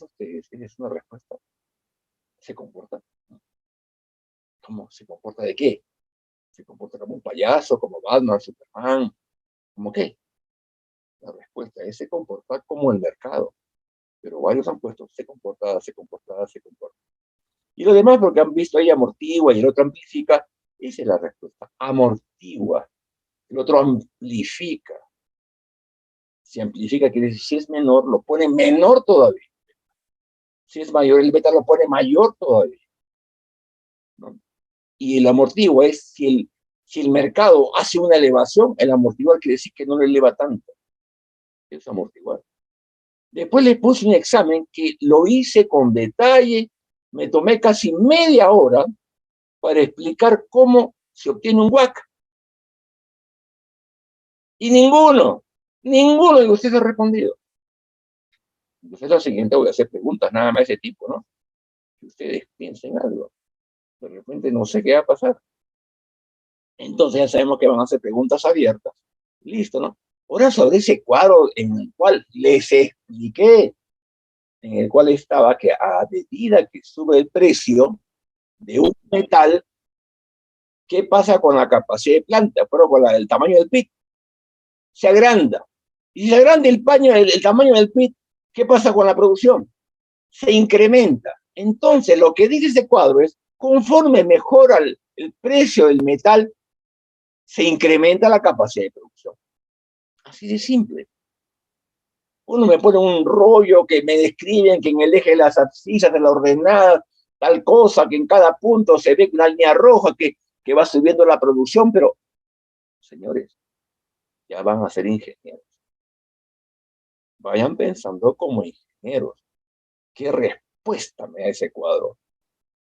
ustedes, es una respuesta. ¿Se comporta? ¿Cómo? ¿Se comporta de qué? ¿Se comporta como un payaso, como Batman, Superman? ¿Cómo qué? La respuesta es se comporta como el mercado. Pero varios han puesto se comporta, se comporta, se comporta. Y lo demás, porque han visto ahí amortigua y el otro amplifica, esa es la respuesta. Amortigua. El otro amplifica. Si amplifica, quiere decir, si es menor, lo pone menor todavía. Si es mayor, el beta lo pone mayor todavía, ¿no? Y el amortigua es si el mercado hace una elevación, el amortiguar quiere decir que no lo eleva tanto. Es amortiguar. Después le puse un examen que lo hice con detalle, me tomé casi media hora para explicar cómo se obtiene un WACC. Y ninguno de ustedes ha respondido. Entonces la siguiente voy a hacer preguntas nada más de ese tipo, ¿no? Que ustedes piensen algo. De repente no sé qué va a pasar. Entonces ya sabemos que van a hacer preguntas abiertas. Listo, ¿no? Ahora sobre ese cuadro en el cual les expliqué, en el cual estaba que a medida que sube el precio de un metal, ¿qué pasa con la capacidad de planta? Pero con el tamaño del PIT. Se agranda. Y si se agranda el tamaño del PIT, ¿qué pasa con la producción? Se incrementa. Entonces, lo que dice ese cuadro es, conforme mejora el precio del metal, se incrementa la capacidad de producción. Así de simple. Uno me pone un rollo que me describen que en el eje de las abscisas de la ordenada, tal cosa, que en cada punto se ve una línea roja que va subiendo la producción, pero, señores, ya van a ser ingenieros. Vayan pensando como ingenieros. ¿Qué respuesta me da ese cuadro?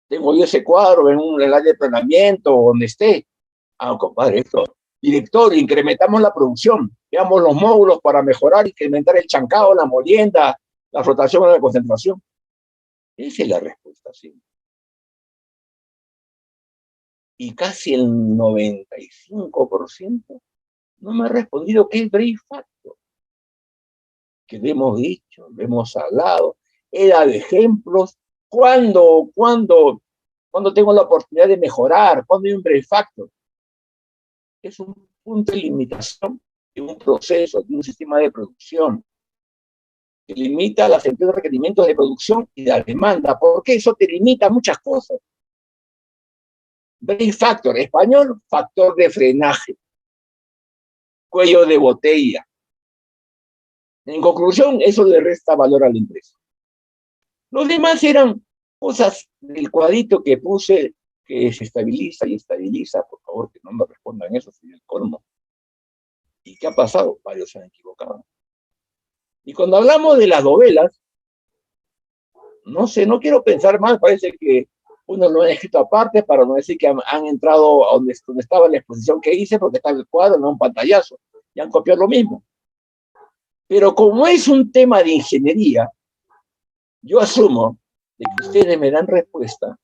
Tengo yo ese cuadro en un área de planeamiento, donde esté. Ah, compadre, esto. Director, incrementamos la producción. Veamos los módulos para mejorar, incrementar el chancado, la molienda, la flotación, la concentración. Esa es la respuesta, sí. Y casi el 95% no me ha respondido qué es Brain Factor. Que le hemos dicho, le hemos hablado, era de ejemplos. ¿Cuándo tengo la oportunidad de mejorar? ¿Cuándo hay un Brain Factor? Es un punto de limitación de un proceso, de un sistema de producción, que limita los requerimientos de producción y de la demanda. ¿Por qué? Eso te limita muchas cosas. Brain Factor, español, factor de frenaje, cuello de botella. En conclusión, eso le resta valor a la empresa. Los demás eran cosas del cuadrito que puse, que se estabiliza y estabiliza. Por favor, que no me respondan eso, soy el colmo. ¿Y qué ha pasado? Varios se han equivocado. Y cuando hablamos de las novelas, no sé, no quiero pensar mal, parece que uno lo ha escrito aparte para no decir que han entrado a donde estaba la exposición que hice, porque está el cuadro, no un pantallazo, y han copiado lo mismo. Pero como es un tema de ingeniería, yo asumo de que ustedes me dan respuesta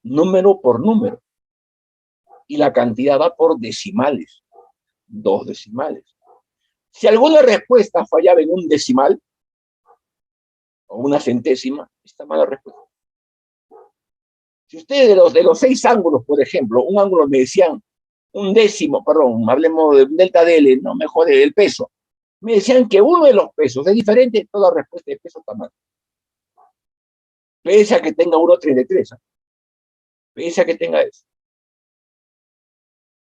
número por número, y la cantidad va por decimales, 2 decimales. Si alguna respuesta fallaba en un decimal o una centésima, está mala respuesta. Si ustedes de los 6 ángulos, por ejemplo, un ángulo me decían un décimo, perdón, hablemos de un delta de L, no mejor el peso, me decían que uno de los pesos es diferente, toda respuesta de peso está mal. Pese a que tenga 1,33, pese a que tenga eso.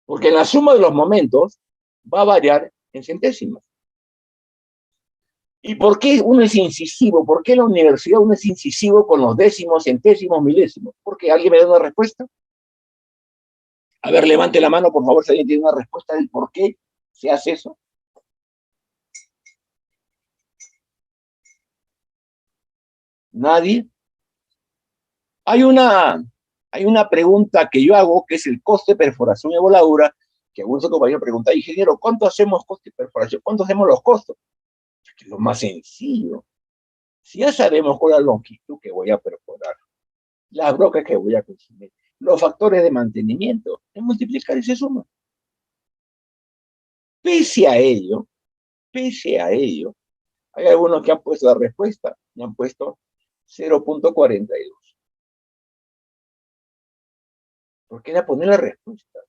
Porque en la suma de los momentos va a variar en centésimas. ¿Y por qué uno es incisivo? ¿Por qué en la universidad uno es incisivo con los décimos, centésimos, milésimos? ¿Por qué? ¿Alguien me da una respuesta? A ver, levante la mano, por favor, si alguien tiene una respuesta del por qué se hace eso. Nadie. Hay una pregunta que yo hago, que es el coste de perforación y voladura, que algunos compañeros preguntan, ingeniero, ¿cuánto hacemos coste de perforación? ¿Cuánto hacemos los costos? Es lo más sencillo. Si ya sabemos cuál es la longitud que voy a perforar, las brocas que voy a consumir, los factores de mantenimiento, es multiplicar ese suma. Pese a ello, Hay algunos que han puesto la respuesta y han puesto 0.42. ¿Por qué era poner la respuesta?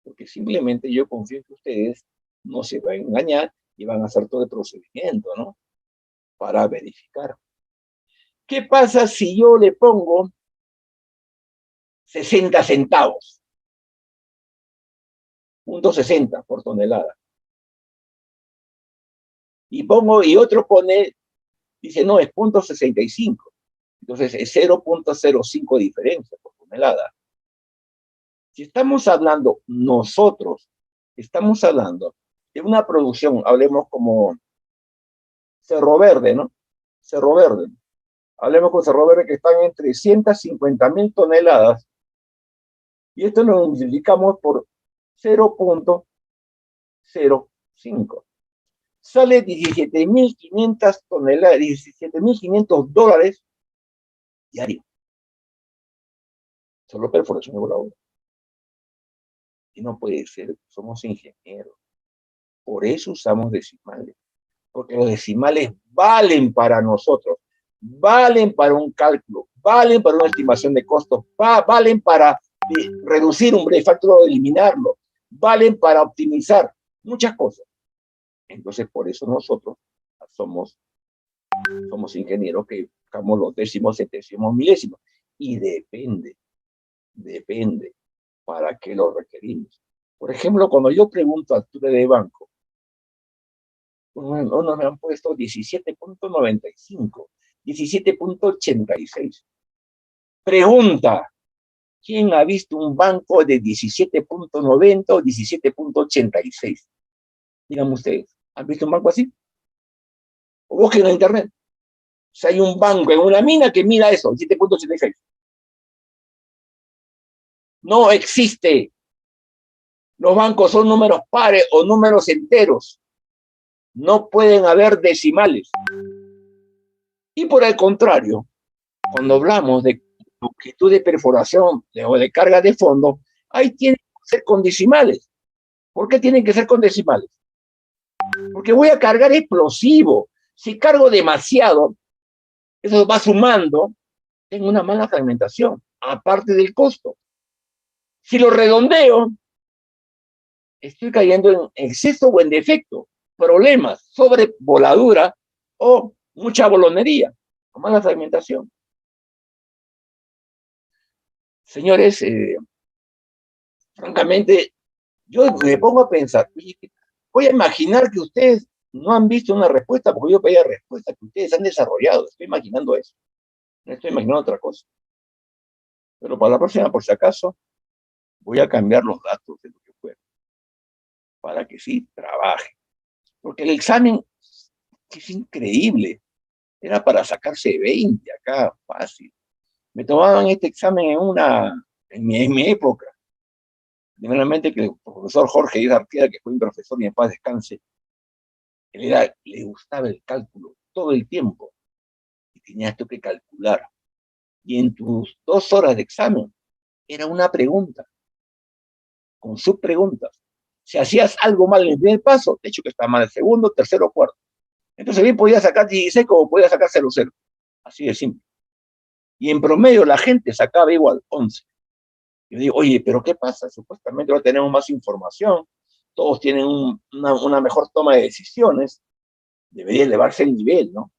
Porque simplemente yo confío en que ustedes no se van a engañar y van a hacer todo el procedimiento, ¿no? Para verificar. ¿Qué pasa si yo le pongo 60 centavos? .60 por tonelada. Y otro pone, dice, no, es 0.65. Entonces es 0.05 diferencia por tonelada. Si estamos hablando nosotros, estamos hablando de una producción, hablemos como Cerro Verde, ¿no? Cerro Verde. Hablemos con Cerro Verde que están entre 150.000 toneladas y esto lo multiplicamos por 0.05. Sale 17.500 toneladas, $17.500 diario. Solo perforación de voladora. Y no puede ser, somos ingenieros. Por eso usamos decimales. Porque los decimales valen para nosotros, valen para un cálculo, valen para una estimación de costos, valen para reducir un factor o eliminarlo, valen para optimizar muchas cosas. Entonces, por eso nosotros somos ingenieros que buscamos los décimos, centésimos, milésimos. Y depende para qué lo requerimos. Por ejemplo, cuando yo pregunto altura de banco, unos me han puesto 17.95, 17.86. Pregunta, ¿quién ha visto un banco de 17.90 o 17.86? Díganme ustedes, ¿han visto un banco así? O busquen en internet. O sea, hay un banco en una mina que mira eso, 17.86. No existe. Los bancos son números pares o números enteros. No pueden haber decimales. Y por el contrario, cuando hablamos de longitud de perforación o de carga de fondo, ahí tiene que ser con decimales. ¿Por qué tienen que ser con decimales? Porque voy a cargar explosivo. Si cargo demasiado, eso va sumando, tengo una mala fragmentación, aparte del costo. Si lo redondeo, estoy cayendo en exceso o en defecto, problemas, sobre voladura o mucha bolonería, o mala fragmentación. Señores, francamente, yo me pongo a pensar, voy a imaginar que ustedes no han visto una respuesta, porque yo pedía respuesta que ustedes han desarrollado, estoy imaginando eso, no estoy imaginando otra cosa. Pero para la próxima, por si acaso, voy a cambiar los datos de lo que fue, para que sí trabaje. Porque el examen es increíble, era para sacarse 20 acá, fácil. Me tomaban este examen en mi época. Primeramente que el profesor Jorge Díaz Arqueda, que fue un profesor y en paz descanse, le gustaba el cálculo todo el tiempo y tenías tú que calcular. Y en tus 2 horas de examen era una pregunta, con subpreguntas. Si hacías algo mal en el primer paso, de hecho que estaba mal el segundo, tercero, cuarto. Entonces bien podías sacar 16 como podías sacar 0,0. Así de simple. Y en promedio la gente sacaba igual 11. Yo digo, oye, pero ¿qué pasa? Supuestamente ahora tenemos más información, todos tienen una mejor toma de decisiones, debería elevarse el nivel, ¿no?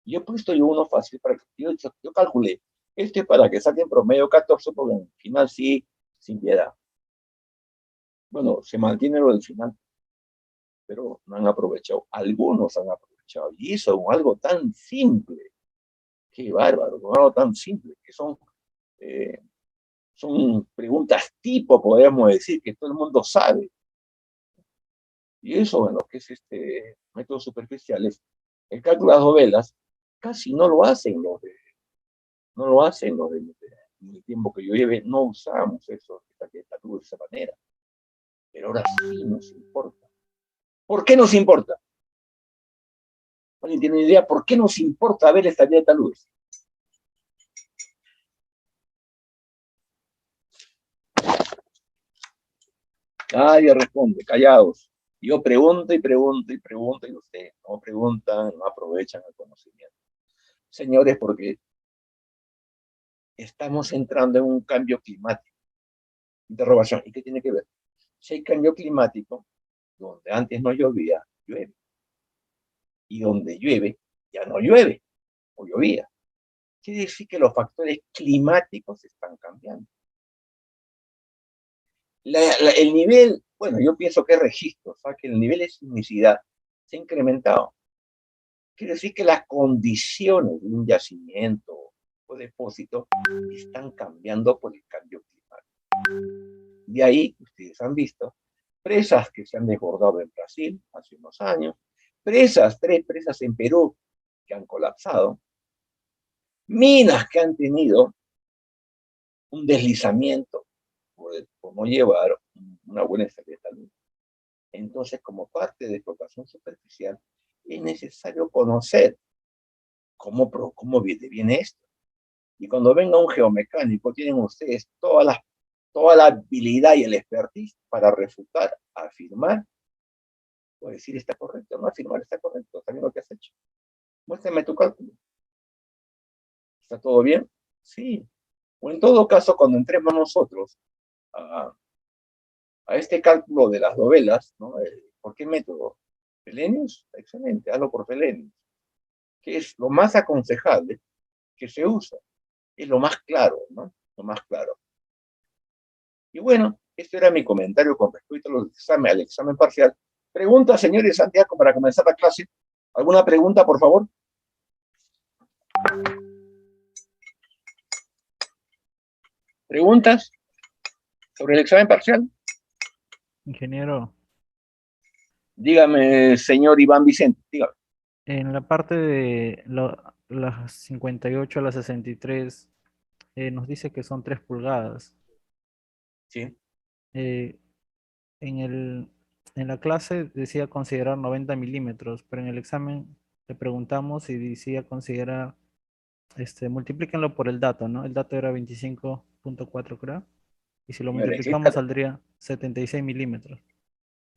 Yo he puesto uno fácil para que yo calculé, este para que saquen promedio 14, porque en el final sí, sin piedad. Bueno, se mantiene lo del final, pero no han aprovechado. Algunos han aprovechado. Y eso algo tan simple. Qué bárbaro, algo tan simple, que son preguntas tipo, podríamos decir, que todo el mundo sabe. Y eso, bueno, que es métodos superficiales, el cálculo de las novelas, casi no lo hacen no lo hacen los de el tiempo que yo lleve, no usamos eso, esta de esa manera. Pero ahora sí nos importa. ¿Por qué nos importa? ¿Alguien tiene idea por qué nos importa ver esta de luz? Nadie responde, callados. Yo pregunto y pregunto y pregunto y ustedes no preguntan, no aprovechan el conocimiento. Señores, porque estamos entrando en un cambio climático. Interrogación, ¿y qué tiene que ver? Si hay cambio climático, donde antes no llovía, llueve. Y donde llueve, ya no llueve o llovía. Quiere decir que los factores climáticos están cambiando. El nivel, bueno, yo pienso que es registro, o sea, que el nivel de sismicidad se ha incrementado. Quiere decir que las condiciones de un yacimiento o depósito están cambiando por el cambio climático. De ahí, ustedes han visto, presas que se han desbordado en Brasil hace unos años, tres presas en Perú que han colapsado, minas que han tenido un deslizamiento por no llevar una buena estabilidad. Entonces, como parte de explotación superficial, es necesario conocer cómo viene esto. Y cuando venga un geomecánico, tienen ustedes toda la habilidad y el expertise para refutar, afirmar, o decir está correcto, no afirmar está correcto, está bien lo que has hecho. Muéstrame tu cálculo. ¿Está todo bien? Sí. O en todo caso, cuando entremos nosotros a este cálculo de las novelas, ¿no? ¿Por qué método? Selenius, excelente, hazlo por Selenius, que es lo más aconsejable que se usa, es lo más claro, ¿no? Lo más claro. Y bueno, este era mi comentario con respecto al examen parcial. Pregunta, señores Santiago, para comenzar la clase. ¿Alguna pregunta, por favor? ¿Preguntas sobre el examen parcial? Ingeniero, Dígame, señor Iván Vicente, dígame. en la parte de las 58 a las 63, nos dice que son 3 pulgadas. Sí. Eh, en en la clase decía considerar 90 milímetros, pero en el examen le preguntamos si decía considerar, multiplíquenlo por el dato, ¿no? El dato era 25,4 creo, y si lo Señores, multiplicamos saldría 76 milímetros.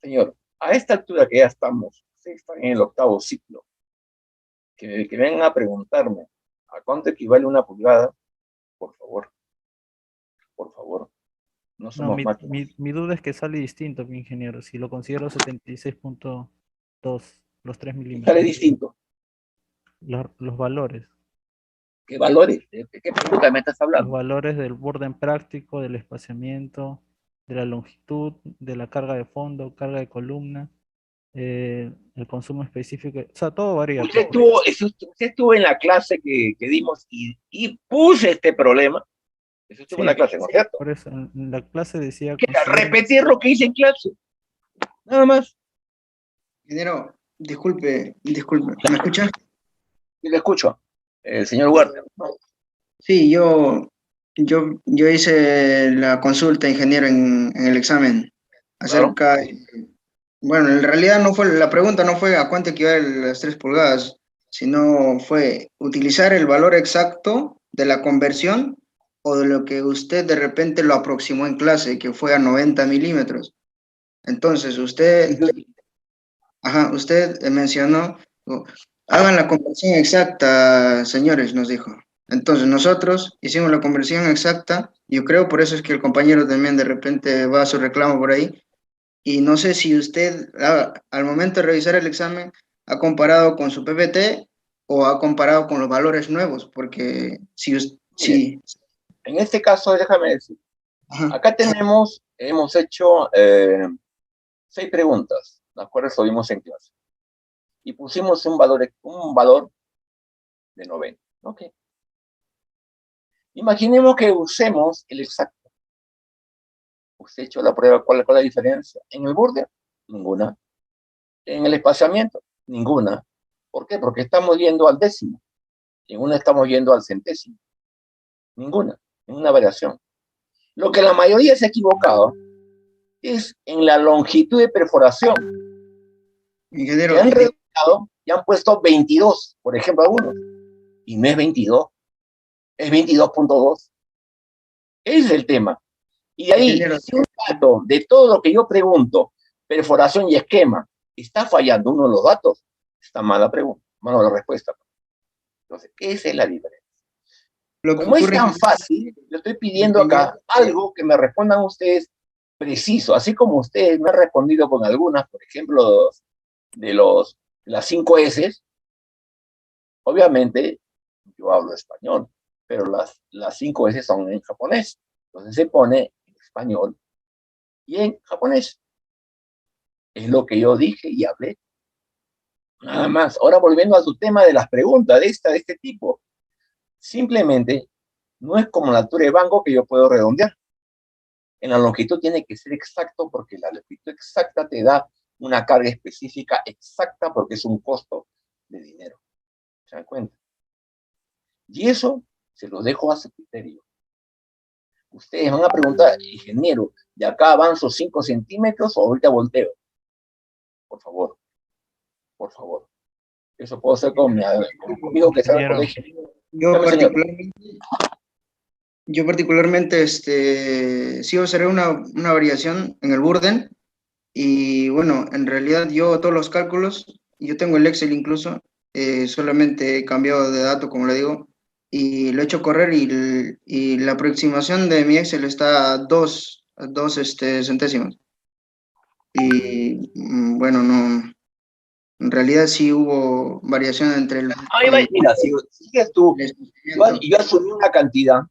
señor, a esta altura que ya estamos, ustedes están en el octavo ciclo, que vengan a preguntarme a cuánto equivale una pulgada, por favor, no No, somos máquinas. mi duda es que sale distinto, mi ingeniero, si lo considero 76,2 los 3 Y sale milímetros, distinto. los valores. ¿Qué valores? ¿De qué pregunta me estás Los hablando? valores del borde en práctico, del espaciamiento, de la longitud, de la carga de fondo, carga de columna, el consumo específico, o sea, todo varía, pues. Usted estuvo en la clase que dimos y puse este problema. Eso estuvo en la Sí, clase, ¿no es cierto? por eso en la clase decía Que era consideren, repetir lo que hice en clase, nada más. Ingeniero, disculpe, ¿me escucha? Y le escucho, el señor Huerta. Sí, yo hice la consulta, ingeniero, en el examen Claro. acerca, bueno, en realidad no fue, la pregunta no fue a cuánto equivalen las 3 pulgadas, sino fue utilizar el valor exacto de la conversión o de lo que usted de repente lo aproximó en clase, que fue a 90 milímetros. Entonces, usted mencionó, oh, hagan la conversión exacta, señores, nos dijo. Entonces nosotros hicimos la conversión exacta, yo creo por eso es que el compañero también de repente va a su reclamo por ahí, y no sé si usted al momento de revisar el examen ha comparado con su PPT o ha comparado con los valores nuevos, porque Mire, si, en este caso, déjame decir, ajá, acá hemos hecho 6 preguntas, las cuales lo vimos en clase, y pusimos un valor de 90. Ok. Imaginemos que usemos el exacto. Usted ha hecho la prueba, ¿cuál es la diferencia? En el borde, ninguna. En el espaciamiento, ninguna. ¿Por qué? Porque estamos yendo al décimo. En una estamos yendo al centésimo. Ninguna variación. Lo que la mayoría se ha equivocado es en la longitud de perforación, que ingeniero, han reducido y han puesto 22, por ejemplo, algunos. Y no es 22, es 22,2. Ese es el tema. Y de ahí, ingeniero, si un dato de todo lo que yo pregunto perforación y esquema, ¿está fallando uno de los datos? Está mala pregunta, mala la respuesta. Entonces, esa es la diferencia. Lo que Como es ocurre tan es que, fácil, yo estoy pidiendo acá algo que me respondan ustedes preciso, así como ustedes me han respondido con algunas, por ejemplo, las 5 S, obviamente yo hablo español, pero las 5 S son en japonés. Entonces se pone en español y en japonés. Es lo que yo dije y hablé. Nada más. Ahora volviendo a su tema de las preguntas de este tipo. Simplemente no es como la altura de banco que yo puedo redondear. En la longitud tiene que ser exacto porque la longitud exacta te da una carga específica exacta porque es un costo de dinero. ¿Se dan cuenta? Y eso se lo dejo a su criterio. Ustedes van a preguntar, ingeniero, ¿de acá avanzo 5 centímetros o ahorita volteo? Por favor, por favor. Eso puedo hacer con mi hijo que sabe el Ingeniero. colegio. yo Dígame, señor. particularmente, sí observé una variación en el Burden, y bueno, en realidad yo todos los cálculos, yo tengo el Excel incluso, solamente he cambiado de dato, como le digo, y lo he hecho correr, y la aproximación de mi Excel está a dos centésimos. Y bueno, no, en realidad sí hubo variación entre Ahí va, mira, si sigues tú, el yo asumí una cantidad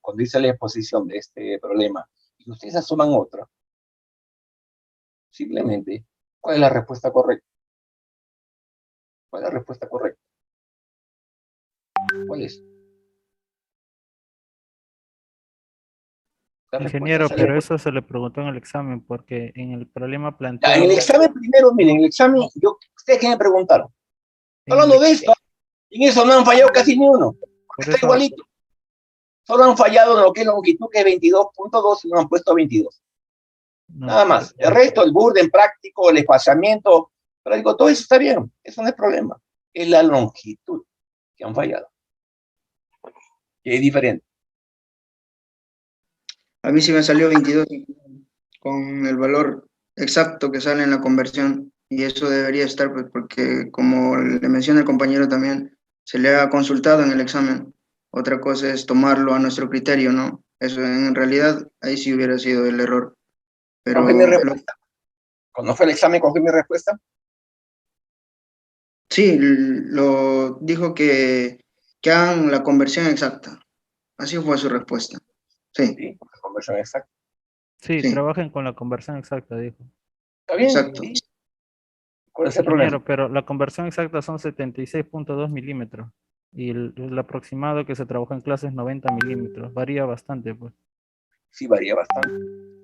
cuando hice la exposición de este problema, y ustedes asuman otra, simplemente, ¿cuál es la respuesta correcta? ¿Cuál es la respuesta correcta? ¿Cuál es? La respuesta Ingeniero, sale pero por... eso se le preguntó en el examen, porque en el problema Ya, en el planteado, examen primero, miren, en el examen, ustedes que me preguntaron, en el, hablando de esto, en eso no han fallado casi ni uno, porque por está eso, igualito. Solo han fallado en lo que es longitud, que es 22.2, y no han puesto 22. no, Nada más. El resto, el burden práctico, el espaciamiento, pero digo, todo eso está bien, eso no es problema. Es la longitud que han fallado, que es diferente. A mí sí me salió 22 con el valor exacto que sale en la conversión, y eso debería estar, pues, porque como le menciona el compañero también, se le ha consultado en el examen. Otra cosa es tomarlo a nuestro criterio, ¿no? Eso en realidad ahí sí hubiera sido el error. ¿Coge mi Pero respuesta? Cuando fue el examen, cogí mi respuesta. sí, lo dijo que hagan la conversión exacta. Así fue su respuesta. Sí, Sí, conversión exacta. sí, sí, trabajen con la conversión exacta, dijo. ¿Está bien? exacto. Sí. ¿Cuál es el problema? Ingeniero, pero la conversión exacta son 76.2 milímetros y el aproximado que se trabajó en clase es 90 milímetros. Varía bastante, pues. Sí, varía bastante.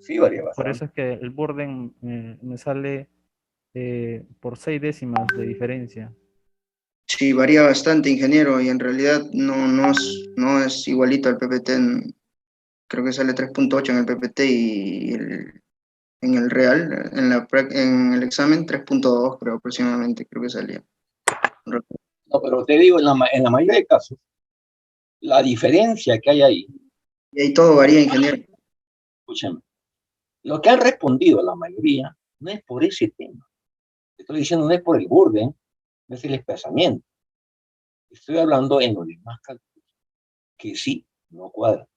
Sí, varía Por eso bastante. es que el Burden me sale por 6 décimas de diferencia. Sí, varía bastante, ingeniero, y en realidad no es igualito al PPT. Creo que sale 3.8 en el PPT, y en el real, en el examen 3.2, creo aproximadamente, creo que salía. No, pero te digo, en la mayoría de casos, la diferencia que hay ahí, Y ahí todo varía, ingeniero. escúchame, lo que han respondido la mayoría no es por ese tema. Estoy diciendo, no es por el burden, no es el desplazamiento. Estoy hablando en los demás cálculos, que sí, no cuadran.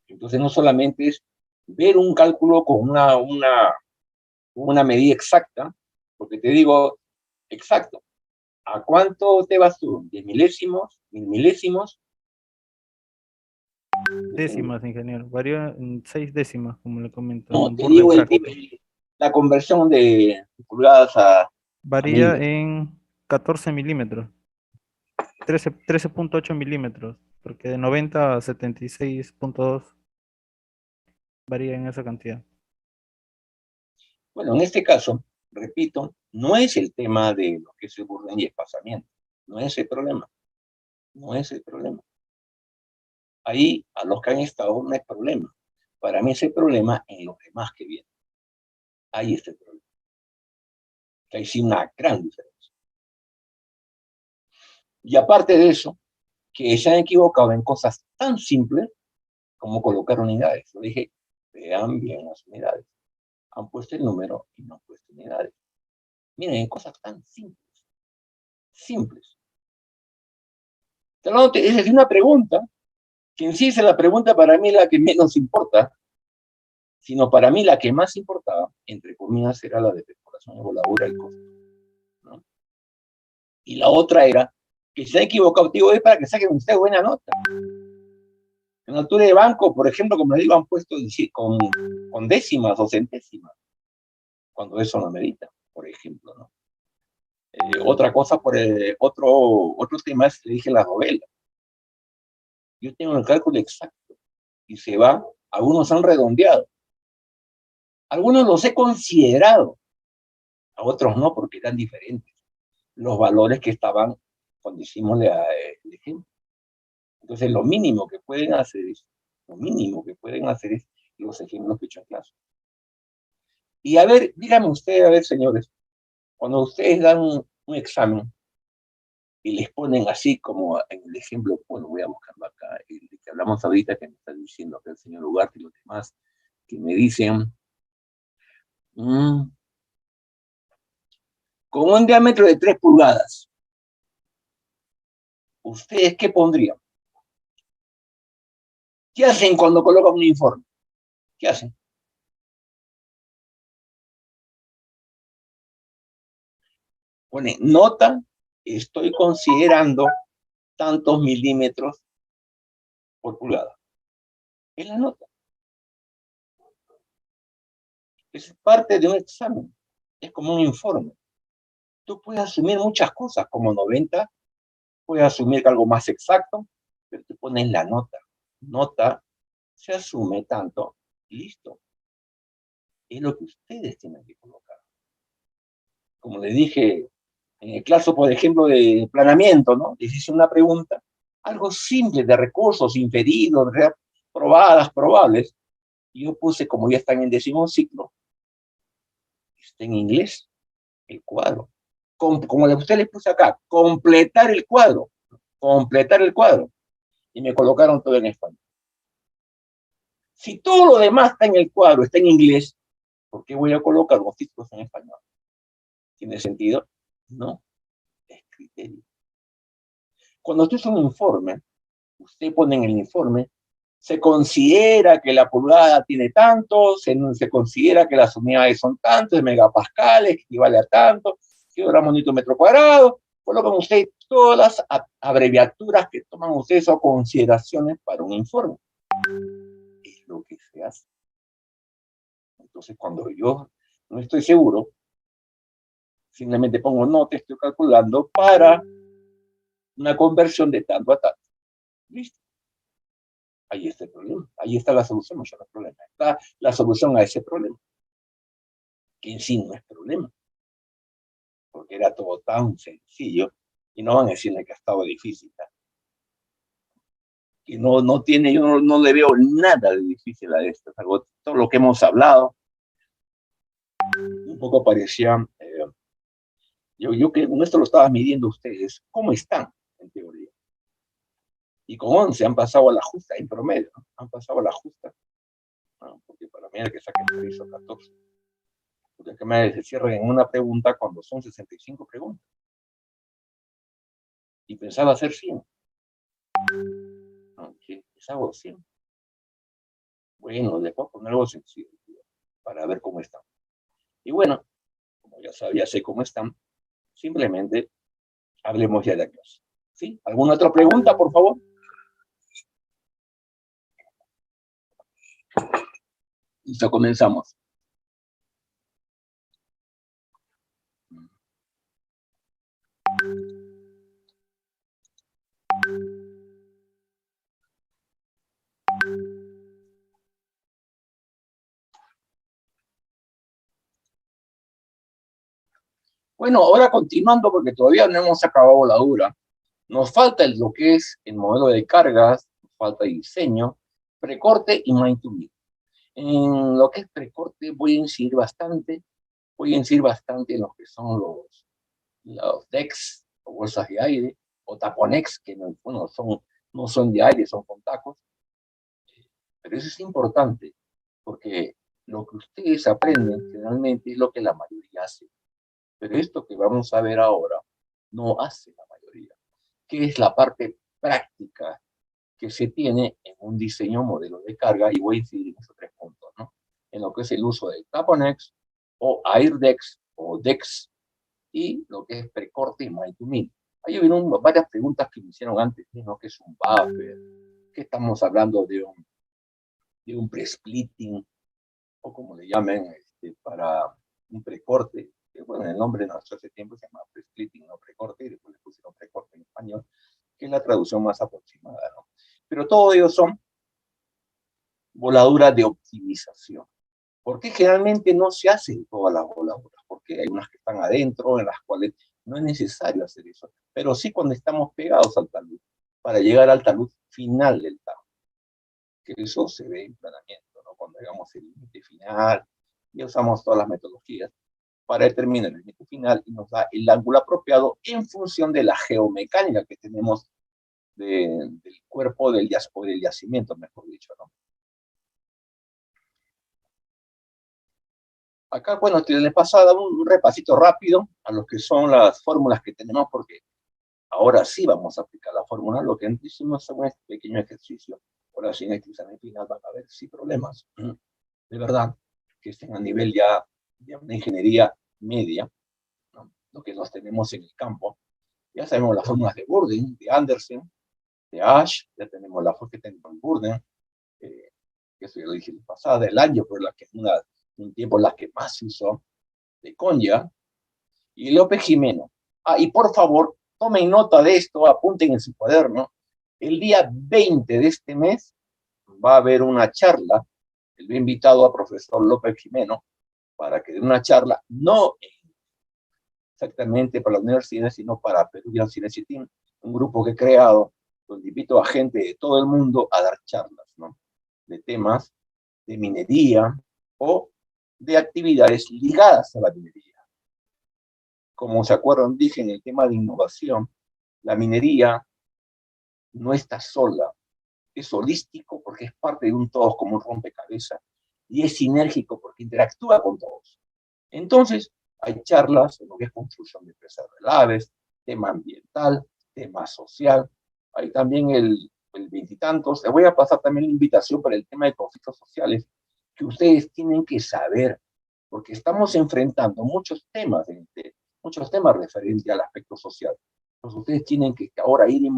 Entonces, no solamente es ver un cálculo con una medida exacta, porque te digo, exacto, ¿a cuánto te vas tú? ¿10 milésimos? ¿1000 milésimos? Depende. Décimas, ingeniero. Varía en 6 décimas, como le comento, en No, un te Burden digo práctico. la conversión de pulgadas a Varía milímetros. en 14 milímetros. 13.8 milímetros, porque de 90 a 76.2 varía en esa cantidad. Bueno, en este caso, repito, no es el tema de lo que es el burden y el pasamiento. No es el problema. No es el problema. Ahí, a los que han estado, no hay problema. Para mí es el problema en los demás que vienen. Ahí está el problema. Que hay sí una gran diferencia. Y aparte de eso, que se han equivocado en cosas tan simples como colocar unidades. Lo dije Vean bien las unidades. Han puesto el número y no han puesto unidades. Miren, cosas tan simples. Simples. Esa es una pregunta, que en sí es la pregunta para mí la que menos importa, sino para mí la que más importaba, entre comillas, era la de perforación y voladura y costo, ¿no? Y la otra era que si se ha equivocado, digo, es para que saquen ustedes buena nota. En altura de banco, por ejemplo, como les digo, han puesto con décimas o centésimas, cuando eso no medita, por ejemplo, ¿no? Otra cosa, otro tema es, le dije, la novela. Yo tengo el cálculo exacto y se va, algunos han redondeado, algunos los he considerado, a otros no, porque eran diferentes los valores que estaban cuando hicimos el ejemplo. Entonces, lo mínimo que pueden hacer es los ejemplos que he hecho en clase. Y a ver, díganme ustedes, a ver, señores, cuando ustedes dan un examen y les ponen así como en el ejemplo, bueno, voy a buscarlo acá, el que hablamos ahorita, que me está diciendo que el señor Ugarte y los demás, que me dicen, con un diámetro de 3 pulgadas, ¿ustedes qué pondrían? ¿Qué hacen cuando colocan un informe? ¿Qué hacen? Pone nota, estoy considerando tantos milímetros por pulgada. Es la nota. Es parte de un examen. Es como un informe. Tú puedes asumir muchas cosas, como 90, puedes asumir algo más exacto, pero tú pones la nota. Nota se asume tanto, listo. Es lo que ustedes tienen que colocar. Como les dije, en el caso, por ejemplo, de planeamiento, ¿no? Les hice una pregunta, algo simple de recursos inferidos, probadas, probables, y yo puse, como ya están en 10º ciclo, está en inglés, el cuadro. Como usted les puse acá, completar el cuadro, y me colocaron todo en español. Si todo lo demás está en el cuadro, está en inglés, ¿por qué voy a colocar los títulos en español? ¿Tiene sentido? No, es criterio. Cuando usted hace un informe, usted pone en el informe, se considera que la pulgada tiene tanto, se considera que las unidades son tantos, megapascales, que equivale a tanto, kilogramos newton metro cuadrado, colocan ustedes todas las abreviaturas que toman ustedes o consideraciones para un informe. Es lo que se hace. Entonces, cuando yo no estoy seguro, simplemente pongo no, te estoy calculando para una conversión de tanto a tanto. ¿Listo? Ahí está el problema. Ahí está la solución, no es el problema. Está la solución a ese problema. Que en sí no es problema. Porque era todo tan sencillo. Y no van a decirle que ha estado difícil. Y no tiene, yo no le veo nada de difícil a esto. Algo, todo lo que hemos hablado, un poco parecía, yo que con esto lo estaba midiendo ustedes, ¿cómo están en teoría? Y con 11 han pasado a la justa en promedio, ¿no? Han pasado a la justa, ¿no? Porque para mí era que saquen 3 o 14. Porque que me cierren en una pregunta cuando son 65 preguntas. Y pensaba hacer 100. No, es algo 100. Bueno, les puedo poner algo sencillo para ver cómo están. Y bueno, como ya sé cómo están, simplemente hablemos ya de la clase. ¿Sí? ¿Alguna otra pregunta, por favor? Listo, comenzamos. Bueno, ahora continuando, porque todavía no hemos acabado la dura, nos falta lo que es el modelo de cargas, nos falta diseño, precorte y mind to be. En lo que es precorte voy a incidir bastante en lo que son los decks o bolsas de aire, o taponex, que no, bueno, no son de aire, son con tacos. Pero eso es importante, porque lo que ustedes aprenden generalmente es lo que la mayoría hace. Pero esto que vamos a ver ahora no hace la mayoría, que es la parte práctica que se tiene en un diseño modelo de carga, y voy a incidir en esos 3 puntos, ¿no? En lo que es el uso de Taponex, o AirDex, o DEX, y lo que es precorte y Mind2Mean. Ahí hubieron varias preguntas que me hicieron antes, ¿no? ¿Qué es un buffer? ¿Qué estamos hablando de un pre-splitting? O como le llamen para un precorte, que bueno, el nombre nació hace tiempo, se llama pre-splitting, no precorte, y después le pusieron precorte en español, que es la traducción más aproximada, ¿no? Pero todos ellos son voladuras de optimización. ¿Por qué generalmente no se hacen todas las voladuras? Porque hay unas que están adentro, en las cuales no es necesario hacer eso, pero sí cuando estamos pegados al talud, para llegar al talud final del talud, que eso se ve en planeamiento, ¿no? Cuando llegamos al límite final, y usamos todas las metodologías para determinar el límite final y nos da el ángulo apropiado en función de la geomecánica que tenemos del cuerpo del yacimiento, mejor dicho, ¿no? Acá, bueno, les pasaba un repasito rápido a lo que son las fórmulas que tenemos, porque ahora sí vamos a aplicar la fórmula. Lo que antes hicimos es un pequeño ejercicio. Ahora sí, en este examen final van a haber sí problemas, de verdad, que estén a nivel ya de una ingeniería media, ¿no? Lo que nos tenemos en el campo. Ya sabemos las fórmulas de Burden, de Anderson, de Ash, ya tenemos la fórmula que tenemos en Burden, que eso ya lo dije la pasada, del año, por la que un tiempo las que más se usó, de Konya, y López Jimeno. Y por favor, tomen nota de esto, apunten en su cuaderno. El día 20 de este mes va a haber una charla. Él ha invitado a profesor López Jimeno para que dé una charla, no exactamente para la universidad, sino para Peruvian Science Team, un grupo que he creado, donde invito a gente de todo el mundo a dar charlas, ¿no? De temas de minería o de actividades ligadas a la minería. Como se acuerdan, dije en el tema de innovación, la minería no está sola, es holístico porque es parte de un todo como un rompecabezas, y es sinérgico porque interactúa con todos. Entonces, hay charlas en lo que es construcción de empresas relaves, tema ambiental, tema social. Hay también el veintitantos. Les voy a pasar también la invitación para el tema de conflictos sociales, que ustedes tienen que saber, porque estamos enfrentando muchos temas referentes al aspecto social. Entonces, ustedes tienen que ahora ir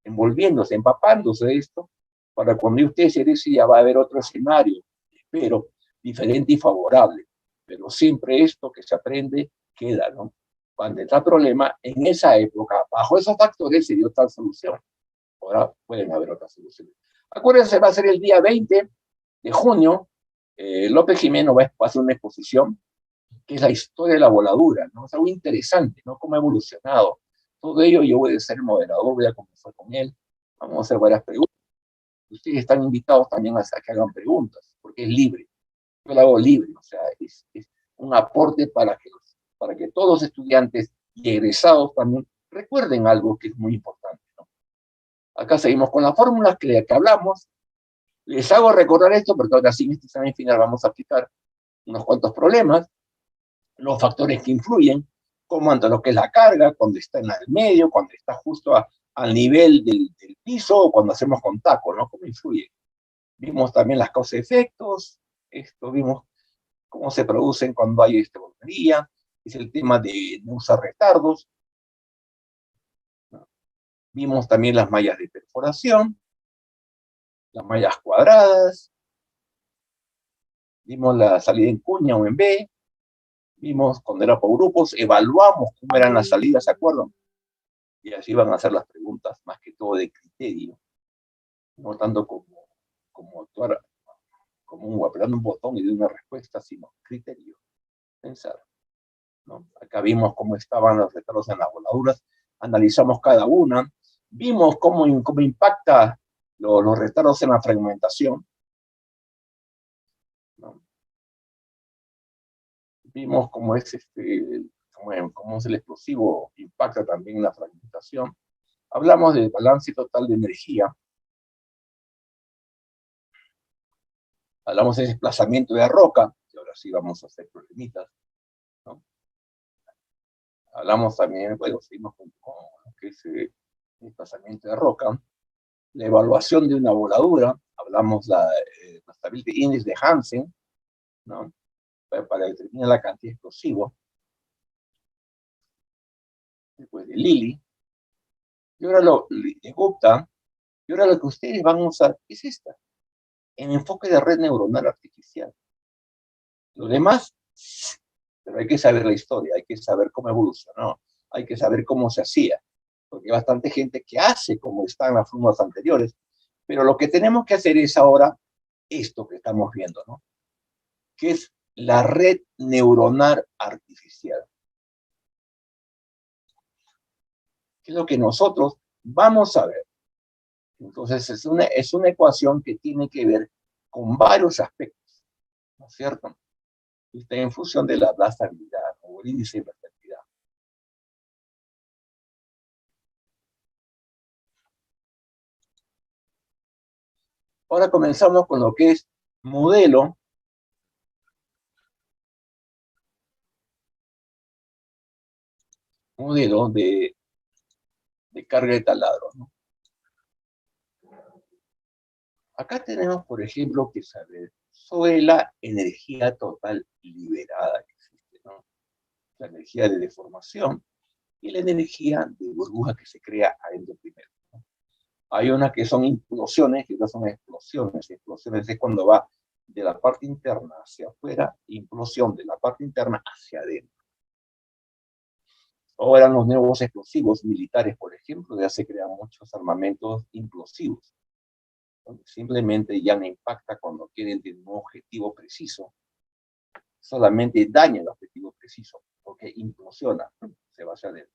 envolviéndose, empapándose de esto, para cuando ustedes se deciden ya va a haber otro escenario, espero, diferente y favorable. Pero siempre esto que se aprende queda, ¿no? Cuando está problema, en esa época, bajo esos factores se dio tal solución. Ahora pueden haber otras soluciones. Acuérdense, va a ser el día 20 de junio. López Jimeno va a hacer una exposición que es la historia de la voladura, ¿no? Es algo interesante, ¿no? Cómo ha evolucionado. Todo ello yo voy a ser el moderador, voy a conversar con él, vamos a hacer varias preguntas. Ustedes están invitados también a que hagan preguntas, porque es libre. Yo lo hago libre, o sea, es un aporte para que todos los estudiantes y egresados también recuerden algo que es muy importante, ¿no? Acá seguimos con las fórmulas que hablamos. Les hago recordar esto porque ahora sí en este examen final vamos a aplicar unos cuantos problemas, los factores que influyen, cómo anda lo que es la carga, cuando está en el medio, cuando está justo al nivel del piso, o cuando hacemos contacto, ¿no? Cómo influye. Vimos también las causas-efectos, vimos cómo se producen cuando hay volcanería, es el tema de no usar retardos. Vimos también las mallas de perforación, las mallas cuadradas, vimos la salida en cuña o en B, vimos cuando era por grupos, evaluamos cómo eran las salidas, ¿se acuerdan? Y así van a ser las preguntas, más que todo de criterio, no tanto como actuar como apretando un botón y de una respuesta, sino criterio, pensar, ¿no? Acá vimos cómo estaban los retardos en las voladuras, analizamos cada una, vimos cómo impacta los retardos en la fragmentación, ¿no? Vimos cómo es cómo es el explosivo, impacta también en la fragmentación. Hablamos del balance total de energía. Hablamos de desplazamiento de roca, y ahora sí vamos a hacer problemitas, ¿no? Hablamos también, bueno, seguimos con lo que es desplazamiento de roca, la evaluación de una voladura, hablamos la Stability Index de Hansen, ¿no? Para determinar la cantidad de explosivo, después de Lilly, y ahora de Gupta, y ahora lo que ustedes van a usar es esta, en enfoque de red neuronal artificial. Lo demás, pero hay que saber la historia, hay que saber cómo evolucionó, hay que saber cómo se hacía, porque hay bastante gente que hace como están las fórmulas anteriores, pero lo que tenemos que hacer es ahora esto que estamos viendo, ¿no? Que es la red neuronal artificial. Que es lo que nosotros vamos a ver. Entonces es una ecuación que tiene que ver con varios aspectos, ¿no es cierto? Está en función de la estabilidad o el índice de versatilidad. Ahora comenzamos con lo que es modelo de carga de taladro, ¿no? Acá tenemos, por ejemplo, que saber sobre la energía total liberada que existe, ¿no? La energía de deformación y la energía de burbuja que se crea adentro primero, ¿no? Hay unas que son implosiones y otras son explosiones. Explosiones es cuando va de la parte interna hacia afuera, implosión de la parte interna hacia adentro. Ahora los nuevos explosivos militares, por ejemplo, ya se crean muchos armamentos implosivos. Simplemente ya no impacta cuando quieren tener un objetivo preciso, solamente daña el objetivo preciso, porque implosiona, se va hacia adentro.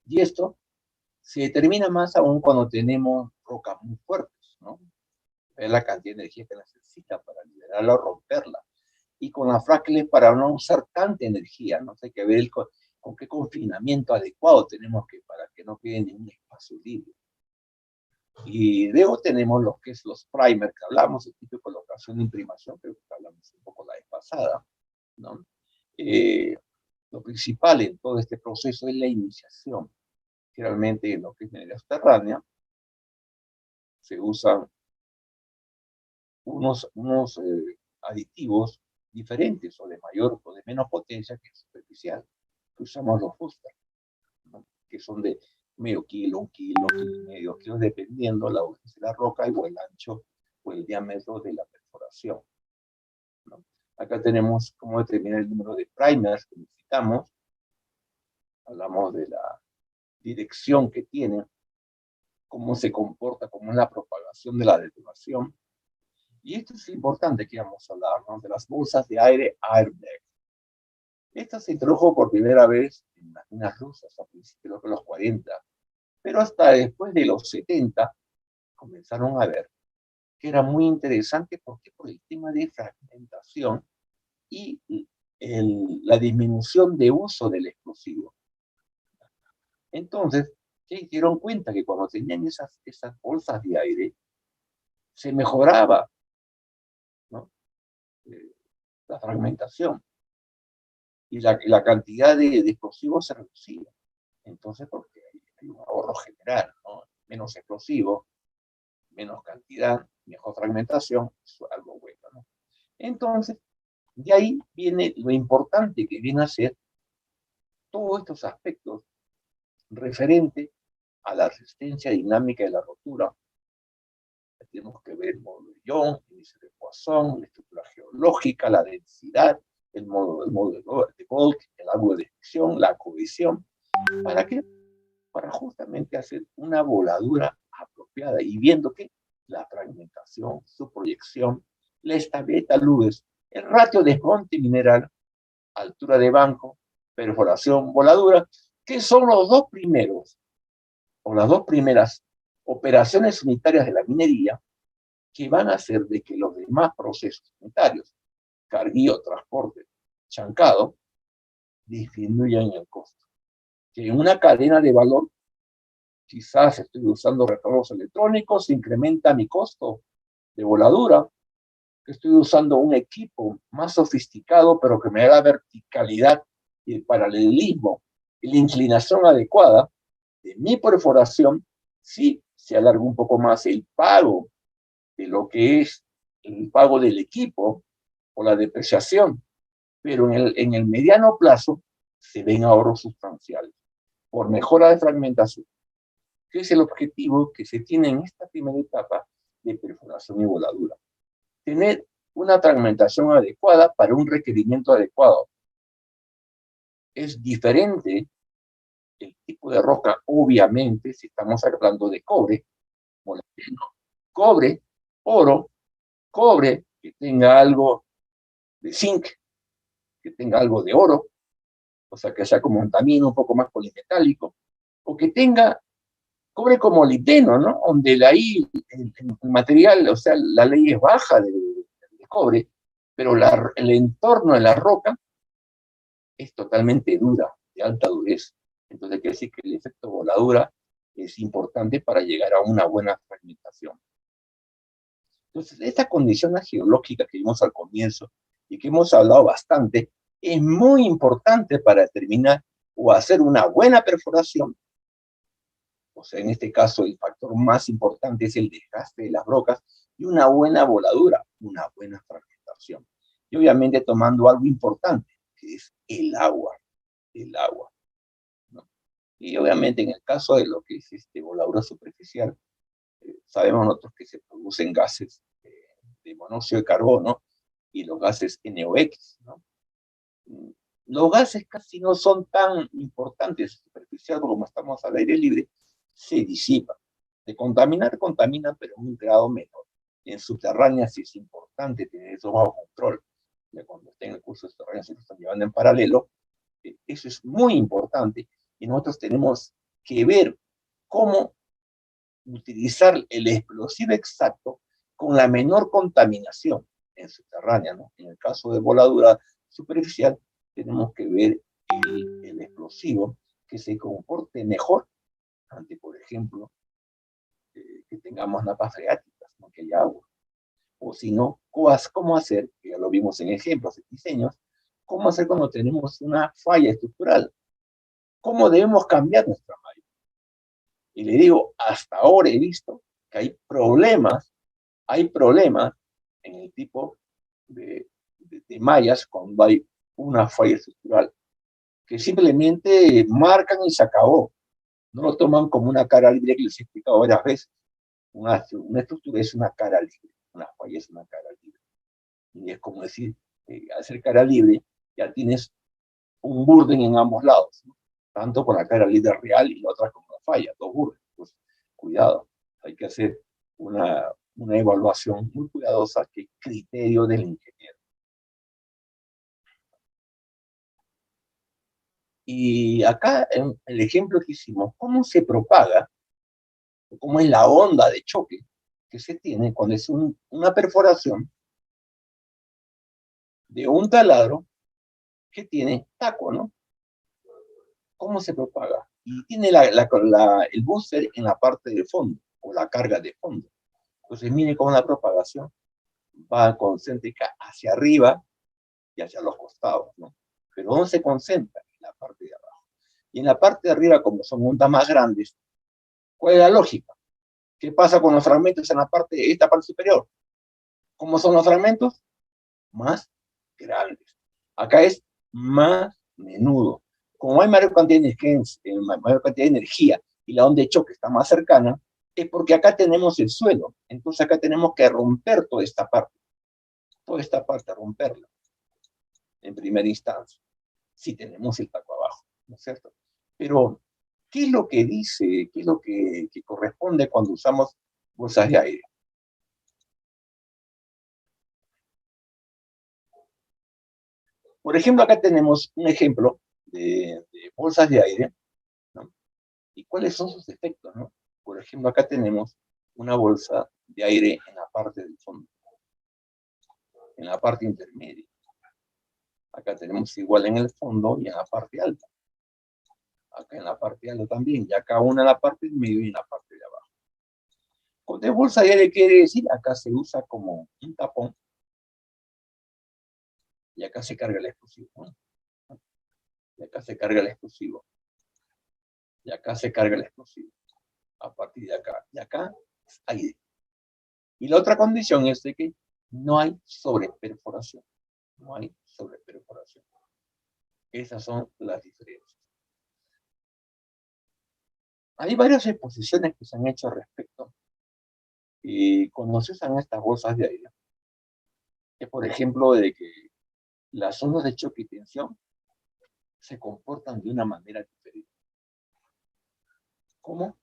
Y esto se determina más aún cuando tenemos rocas muy fuertes, ¿no? Es la cantidad de energía que necesita para liberarla o romperla. Y con las frágiles para no usar tanta energía, ¿no? Hay que ver con qué confinamiento adecuado tenemos que para que no quede ningún espacio libre. Y luego tenemos lo que es los primers que hablamos, el tipo de colocación de imprimación, creo que hablamos un poco la vez pasada, ¿no? Lo principal en todo este proceso es la iniciación. Generalmente en lo que es minería subterránea se usan unos aditivos diferentes o de mayor o de menos potencia que es superficial, que usamos los booster, ¿no? Que son de medio kilo, un kilo, kilo y medio kilos, dependiendo la dureza de la roca y o el ancho o el diámetro de la perforación, ¿no? Acá tenemos cómo determinar el número de primers que necesitamos. Hablamos de la dirección que tiene, cómo se comporta, cómo es la propagación de la detonación. Y esto es importante que vamos a hablar, ¿no? De las bolsas de aire airbag. Esta se introdujo por primera vez en las minas rusas a principios de los 40, pero hasta después de los 70 comenzaron a ver que era muy interesante porque por el tema de fragmentación y la disminución de uso del explosivo. Entonces, se dieron cuenta que cuando tenían esas bolsas de aire, se mejoraba, ¿no? La fragmentación y la cantidad de explosivos se reducía. Entonces, porque hay un ahorro general, ¿no? Menos explosivo, menos cantidad, mejor fragmentación, es algo bueno, ¿no? Entonces, de ahí viene lo importante que viene a ser todos estos aspectos referentes a la resistencia dinámica de la rotura. Tenemos que ver el módulo de Young, el índice de Poisson, la estructura geológica, la densidad, el módulo de Bulk, el ángulo de deflexión, la cohesión. ¿Para qué? Para justamente hacer una voladura apropiada y viendo que la fragmentación, su proyección, la estabilidad luz, el ratio de desmonte mineral, altura de banco, perforación, voladura, que son los dos primeros o las dos primeras operaciones unitarias de la minería que van a hacer de que los demás procesos unitarios, carguío, transporte, chancado, disminuyan el costo. Que en una cadena de valor, quizás estoy usando retornos electrónicos, incrementa mi costo, de voladura, que estoy usando un equipo más sofisticado, pero que me da la verticalidad y el paralelismo y la inclinación adecuada de mi perforación, sí se alarga un poco más el pago de lo que es el pago del equipo o la depreciación, pero en el mediano plazo se ven ahorros sustanciales por mejora de fragmentación, que es el objetivo que se tiene en esta primera etapa de perforación y voladura. Tener una fragmentación adecuada para un requerimiento adecuado. Es diferente el tipo de roca, obviamente, si estamos hablando de cobre, cobre, oro, cobre, que tenga algo de zinc, que tenga algo de oro, o sea, que sea como un tamino un poco más polimetálico, o que tenga cobre como molibdeno, ¿no? Donde ahí el material, o sea, la ley es baja de cobre, pero el entorno de la roca es totalmente dura, de alta dureza. Entonces quiere decir que el efecto voladura es importante para llegar a una buena fragmentación. Entonces, esta condición geológica que vimos al comienzo y que hemos hablado bastante, es muy importante para determinar o hacer una buena perforación. O sea, en este caso, el factor más importante es el desgaste de las rocas y una buena voladura, una buena fragmentación. Y obviamente tomando algo importante, que es el agua. El agua, ¿no? Y obviamente en el caso de lo que es voladura superficial, sabemos nosotros que se producen gases de monóxido de carbono y los gases NOx, ¿no? Los gases casi no son tan importantes superficial como estamos al aire libre, se disipan. De contaminar, contaminan, pero en un grado menor. En subterráneas sí es importante tener eso bajo control. Ya cuando estén en el curso subterráneo se lo están llevando en paralelo. Eso es muy importante y nosotros tenemos que ver cómo utilizar el explosivo exacto con la menor contaminación en subterránea, ¿no? En el caso de voladura superficial, tenemos que ver el explosivo que se comporte mejor ante, por ejemplo, que tengamos napas freáticas, no que haya agua. O si no, cómo hacer, que ya lo vimos en ejemplos, en diseños, cómo hacer cuando tenemos una falla estructural. ¿Cómo debemos cambiar nuestra malla? Y le digo, hasta ahora he visto que hay problemas en el tipo de mallas cuando hay una falla estructural, que simplemente marcan y se acabó. No lo toman como una cara libre, que les he explicado varias veces. Una estructura es una cara libre, una falla es una cara libre. Y es como decir, al ser cara libre, ya tienes un burden en ambos lados, ¿no? Tanto con la cara libre real y la otra con la falla, dos burdens. Pues, cuidado, hay que hacer una evaluación muy cuidadosa, que criterio del ingeniero. Y acá, en el ejemplo que hicimos, ¿cómo se propaga? ¿Cómo es la onda de choque que se tiene cuando es una perforación de un taladro que tiene taco, ¿no? ¿Cómo se propaga? Y tiene el booster en la parte de fondo, o la carga de fondo. Entonces, mire cómo la propagación va concéntrica hacia arriba y hacia los costados, ¿no? Pero ¿dónde se concentra? En la parte de abajo. Y en la parte de arriba, como son ondas más grandes, ¿cuál es la lógica? ¿Qué pasa con los fragmentos en esta parte superior? ¿Cómo son los fragmentos? Más grandes. Acá es más menudo. Como hay mayor cantidad de energía y la onda de choque está más cercana, es porque acá tenemos el suelo. Entonces acá tenemos que romper toda esta parte, romperla en primera instancia, si tenemos el taco abajo, ¿no es cierto? Pero, ¿qué es lo que dice, qué es lo que corresponde cuando usamos bolsas de aire? Por ejemplo, acá tenemos un ejemplo de bolsas de aire, ¿no? ¿Y cuáles son sus efectos, no? Por ejemplo, acá tenemos una bolsa de aire en la parte del fondo, en la parte intermedia. Acá tenemos igual en el fondo y en la parte alta. Acá en la parte alta también, y acá una en la parte del medio y en la parte de abajo. Cuando es bolsa de aire quiere decir, acá se usa como un tapón y acá se carga el explosivo, ¿no? Y acá se carga el explosivo. Y acá se carga el explosivo. A partir de acá. Y acá es aire. Y la otra condición es de que no hay sobreperforación. No hay sobreperforación. Esas son las diferencias. Hay varias exposiciones que se han hecho al respecto. Y cuando se usan estas bolsas de aire, es por ejemplo de que las ondas de choque y tensión se comportan de una manera diferente. ¿Cómo?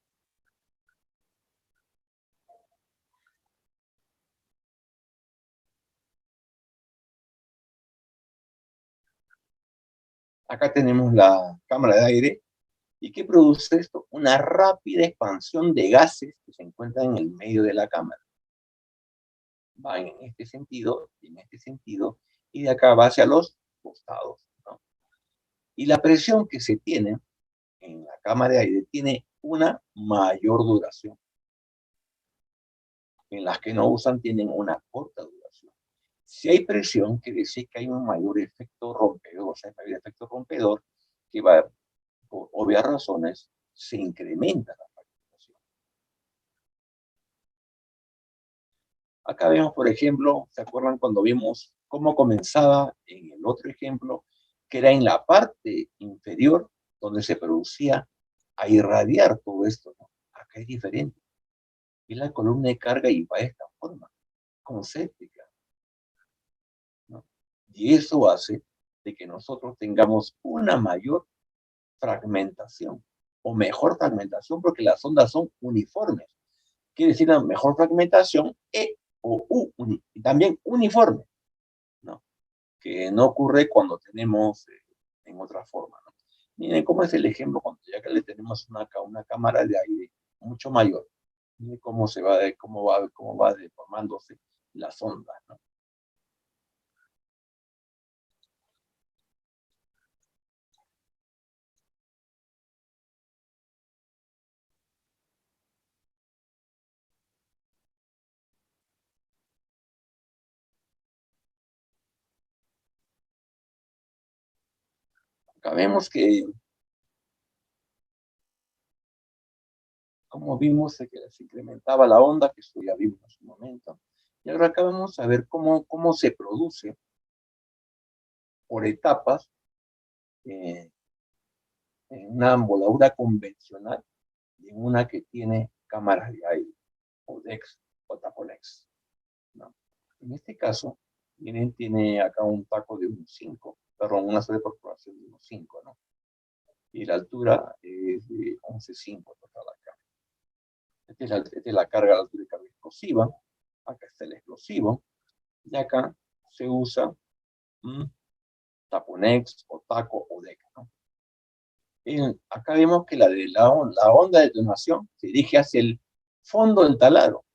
Acá tenemos la cámara de aire. ¿Y qué produce esto? Una rápida expansión de gases que se encuentran en el medio de la cámara. Van en este sentido y en este sentido, y de acá va hacia los costados, ¿no? Y la presión que se tiene en la cámara de aire tiene una mayor duración. En las que no usan tienen una corta duración. Si hay presión, quiere decir que hay un mayor efecto rompedor, o sea, hay mayor efecto rompedor que va, por obvias razones, se incrementa la fragmentación. Acá vemos, por ejemplo, ¿se acuerdan cuando vimos cómo comenzaba en el otro ejemplo? Que era en la parte inferior donde se producía a irradiar todo esto, ¿no? Acá es diferente. Es la columna de carga y va de esta forma, concéntrica, ¿no? Y eso hace de que nosotros tengamos una mayor fragmentación, o mejor fragmentación, porque las ondas son uniformes. Quiere decir la mejor fragmentación E o U, y también uniforme, ¿no? Que no ocurre cuando tenemos en otra forma, ¿no? Miren cómo es el ejemplo cuando ya que le tenemos una cámara de aire mucho mayor. Miren cómo se va, cómo va deformándose las ondas, ¿no? Acá vemos que, como vimos, que se incrementaba la onda, que esto ya vimos en su momento. Y ahora acá vamos a ver cómo se produce por etapas en una emboladura convencional y en una que tiene cámaras de aire, o DEX, o taponex, ¿no? En este caso, miren, tiene acá un taco de 1,5, perdón, una sola perforación de 1,5, ¿no? Y la altura es de 11,5 total acá. Esta es la carga de altura de carga explosiva. Acá está el explosivo. Y acá se usa taponex, o taco, o DEC, ¿no? Acá vemos que la onda de detonación se dirige hacia el fondo del taladro,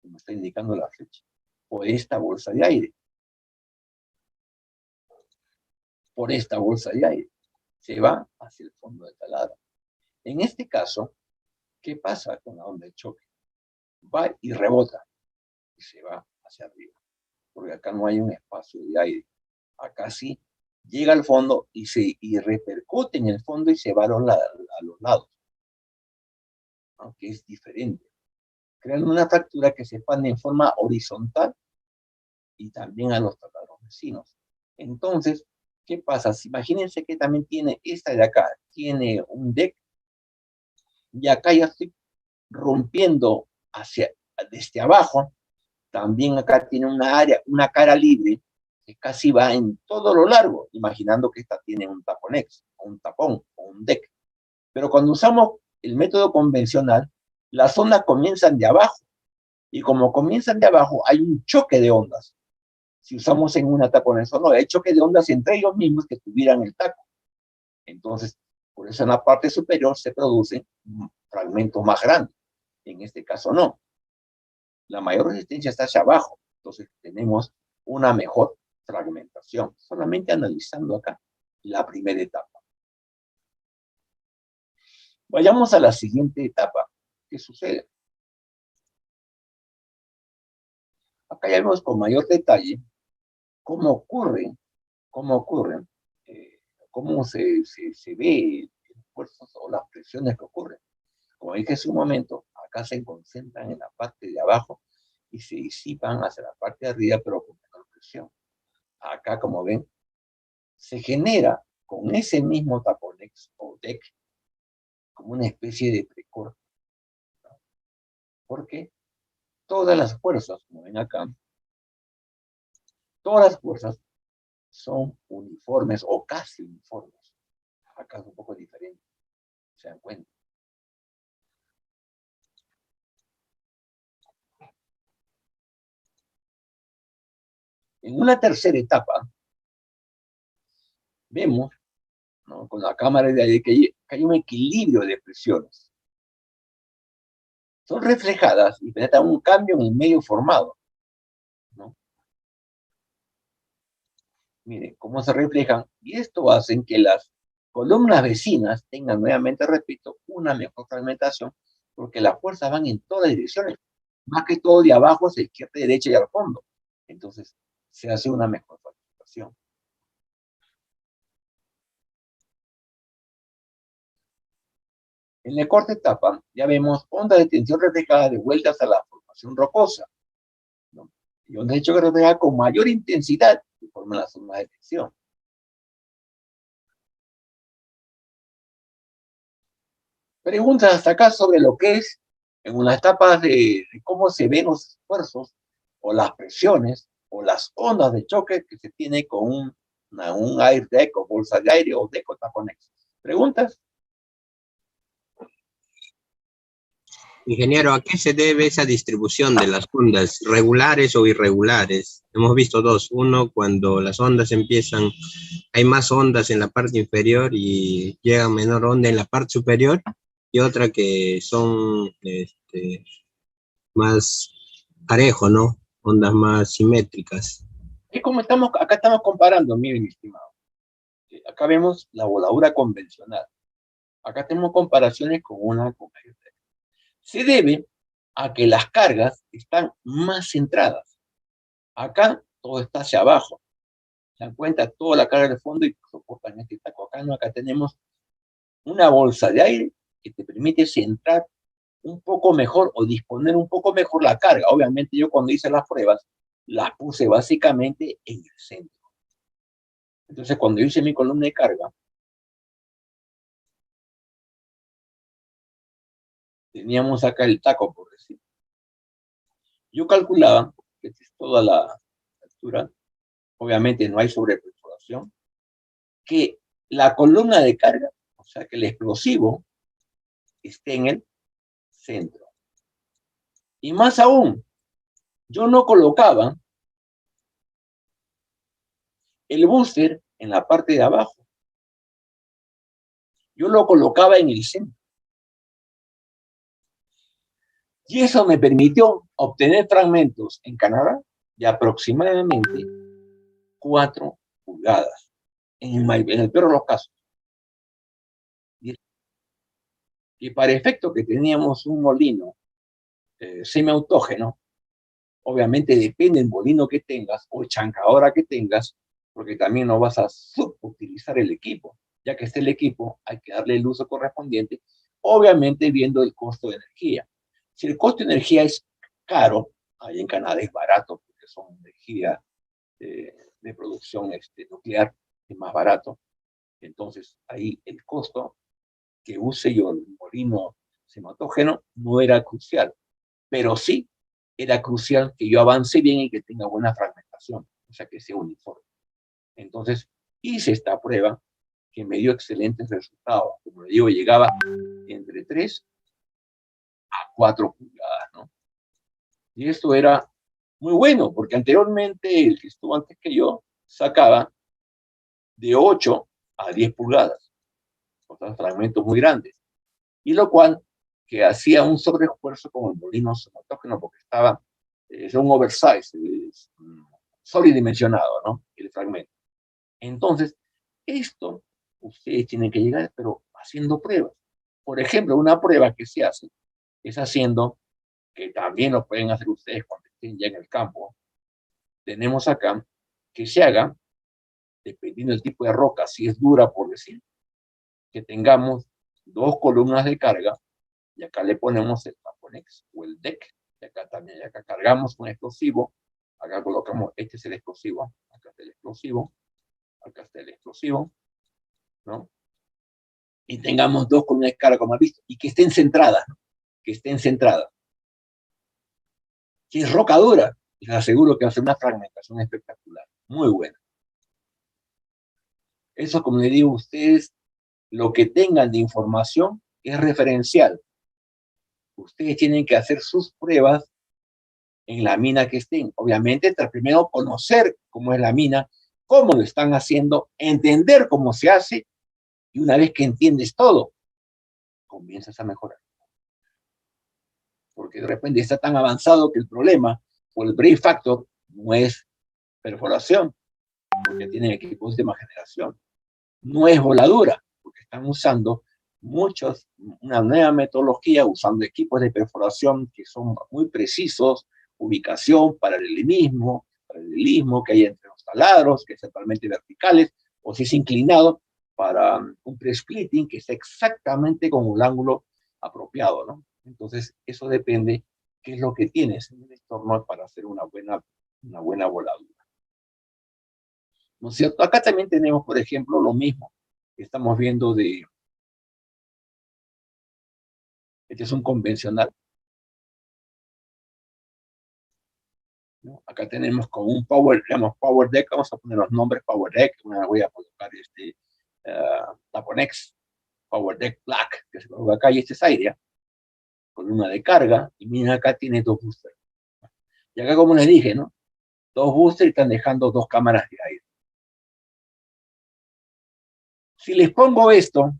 como está indicando la flecha, por esta bolsa de aire. Por esta bolsa de aire. Se va hacia el fondo del taladro. En este caso, ¿qué pasa con la onda de choque? Va y rebota y se va hacia arriba, porque acá no hay un espacio de aire. Acá sí llega al fondo y repercute en el fondo y se va a los lados, aunque es diferente, creando una fractura que se expande en forma horizontal y también a los taladros vecinos. Entonces, ¿qué pasa? Imagínense que también tiene esta de acá, tiene un deck, y acá ya estoy rompiendo desde abajo. También acá tiene una cara libre que casi va en todo lo largo, imaginando que esta tiene un taponex, o un tapón, o un deck. Pero cuando usamos el método convencional, las ondas comienzan de abajo, y como comienzan de abajo, hay un choque de ondas. Si usamos en una taponex o no, hay choque de ondas entre ellos mismos que tuvieran el taco. Entonces, por eso en la parte superior se producen fragmentos más grandes. En este caso no. La mayor resistencia está hacia abajo. Entonces tenemos una mejor fragmentación. Solamente analizando acá la primera etapa. Vayamos a la siguiente etapa. ¿Qué sucede? Acá ya vemos con mayor detalle cómo ocurren, cómo se ve los fuerzas o las presiones que ocurren. Como dije hace un momento, acá se concentran en la parte de abajo y se disipan hacia la parte de arriba, pero con menor presión. Acá, como ven, se genera con ese mismo taponex o deck como una especie de precorte, ¿no? Porque todas las fuerzas, como ven acá, todas las fuerzas son uniformes o casi uniformes. Acá es un poco diferente, se dan cuenta. En una tercera etapa, vemos, ¿no?, con la cámara de aire que hay un equilibrio de presiones. Son reflejadas y presentan un cambio en el medio formado, ¿no? Miren cómo se reflejan, y esto hace que las columnas vecinas tengan nuevamente, repito, una mejor fragmentación, porque las fuerzas van en todas direcciones, más que todo de abajo hacia izquierda, derecha y al fondo. Entonces, se hace una mejor fragmentación. En la cuarta etapa, ya vemos ondas de tensión reflejadas de vueltas a la formación rocosa, ¿no? Y ondas de choque reflejadas con mayor intensidad que forman las ondas de tensión. Preguntas hasta acá sobre lo que es en unas etapas de cómo se ven los esfuerzos o las presiones o las ondas de choque que se tiene con un air deck o bolsa de aire o deck o taponex. ¿Preguntas? Ingeniero, ¿a qué se debe esa distribución de las ondas, regulares o irregulares? Hemos visto dos. Uno, cuando las ondas empiezan, hay más ondas en la parte inferior y llega menor onda en la parte superior, y otra que son más parejo, ¿no? Ondas más simétricas. Es como acá estamos comparando, miren, mi estimado. Acá vemos la voladura convencional. Acá tenemos comparaciones con una con air deck. Se debe a que las cargas están más centradas. Acá todo está hacia abajo. Se dan cuenta, toda la carga de fondo y soportan este taco. Acá no, acá tenemos una bolsa de aire que te permite centrar un poco mejor o disponer un poco mejor la carga. Obviamente yo cuando hice las pruebas, las puse básicamente en el centro. Entonces cuando hice mi columna de carga, teníamos acá el taco, por decir. Yo calculaba que es toda la altura, obviamente no hay sobreperforación, que la columna de carga, o sea que el explosivo, esté en el centro. Y más aún, yo no colocaba el booster en la parte de abajo. Yo lo colocaba en el centro. Y eso me permitió obtener fragmentos en Canadá de aproximadamente 4 pulgadas, en el peor de los casos. Y para efecto que teníamos un molino semiautógeno, obviamente depende del molino que tengas o chancadora que tengas, porque también no vas a subutilizar el equipo. Ya que esté el equipo, hay que darle el uso correspondiente, obviamente viendo el costo de energía. Si el costo de energía es caro, ahí en Canadá es barato, porque son energía de producción nuclear, es más barato. Entonces, ahí el costo que use yo el molino semiautógeno no era crucial, pero sí era crucial que yo avance bien y que tenga buena fragmentación, o sea, que sea uniforme. Entonces, hice esta prueba que me dio excelentes resultados. Como le digo, llegaba entre 3 a 4 pulgadas, ¿no? Y esto era muy bueno, porque anteriormente el que estuvo antes que yo sacaba de 8 a 10 pulgadas, o sea, fragmentos muy grandes, y lo cual que hacía un sobreesfuerzo con el molino semiautógeno porque estaba, es un oversize, sobredimensionado, ¿no? El fragmento. Entonces, esto ustedes tienen que llegar, pero haciendo pruebas. Por ejemplo, una prueba que se hace es haciendo, que también lo pueden hacer ustedes cuando estén ya en el campo, tenemos acá que se haga, dependiendo del tipo de roca, si es dura, por decir, que tengamos 2 columnas de carga, y acá le ponemos el taponex o el deck, y acá también, y acá cargamos un explosivo, acá colocamos, este es el explosivo, acá está el explosivo, acá está el explosivo, ¿no? Y tengamos 2 columnas de carga, como has visto, y que estén centradas, ¿no? Que estén centradas. Si es roca dura, les aseguro que va a ser una fragmentación espectacular, muy buena. Eso, como les digo a ustedes, lo que tengan de información es referencial. Ustedes tienen que hacer sus pruebas en la mina que estén. Obviamente, primero conocer cómo es la mina, cómo lo están haciendo, entender cómo se hace, y una vez que entiendes todo, comienzas a mejorar. Porque de repente está tan avanzado que el problema o el break factor no es perforación, porque tienen equipos de más generación. No es voladura, porque están usando una nueva metodología, usando equipos de perforación que son muy precisos, ubicación, paralelismo que hay entre los taladros, que es totalmente verticales, o si es inclinado, para un pre-splitting que está exactamente con un ángulo apropiado, ¿no? Entonces, eso depende qué es lo que tienes en el entorno para hacer una buena voladura. ¿No es cierto? Acá también tenemos, por ejemplo, lo mismo que estamos viendo este es un convencional, ¿no? Acá tenemos con un power deck, vamos a poner los nombres power deck, voy a colocar Taponex, power deck black, que se coloca acá, y este es aire, columna de carga, y miren acá tiene 2 boosters. Y acá, como les dije, ¿no? 2 boosters y están dejando 2 cámaras de aire. Si les pongo esto,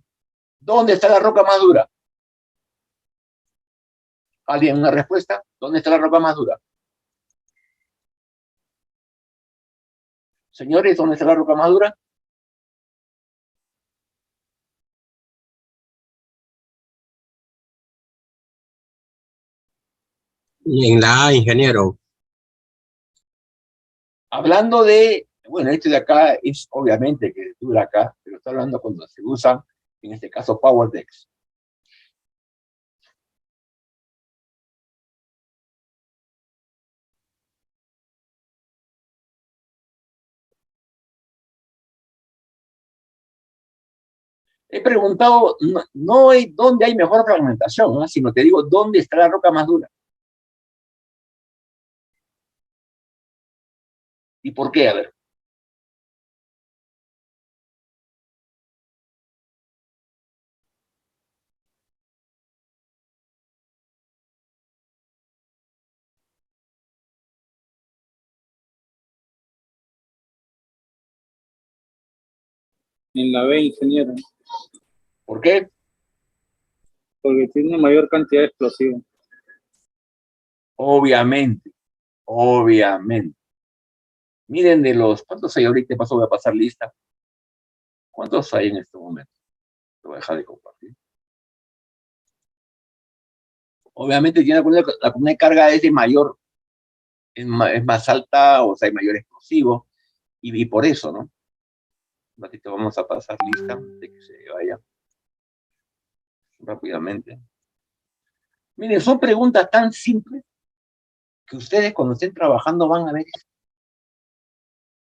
¿dónde está la roca más dura? ¿Alguien una respuesta? ¿Dónde está la roca más dura? Señores, ¿dónde está la roca más dura? En la A, ingeniero. Hablando de, bueno, este de acá es obviamente que dura acá, pero está hablando cuando se usan, en este caso, Power Decks. He preguntado, no hay dónde hay mejor fragmentación, ¿no? Sino te digo, ¿dónde está la roca más dura? ¿Y por qué? A ver. En la B, ingeniero, ¿Por qué? porque tiene mayor cantidad de explosivos. Obviamente, obviamente. Miren ¿cuántos hay ahorita? Voy a pasar lista. ¿Cuántos hay en este momento? Lo voy a dejar de compartir. Obviamente tiene la columna de carga es de mayor, es más alta, o sea, hay mayor explosivo, y por eso, ¿no? Un ratito vamos a pasar lista de que se vaya rápidamente. Miren, son preguntas tan simples que ustedes cuando estén trabajando van a ver.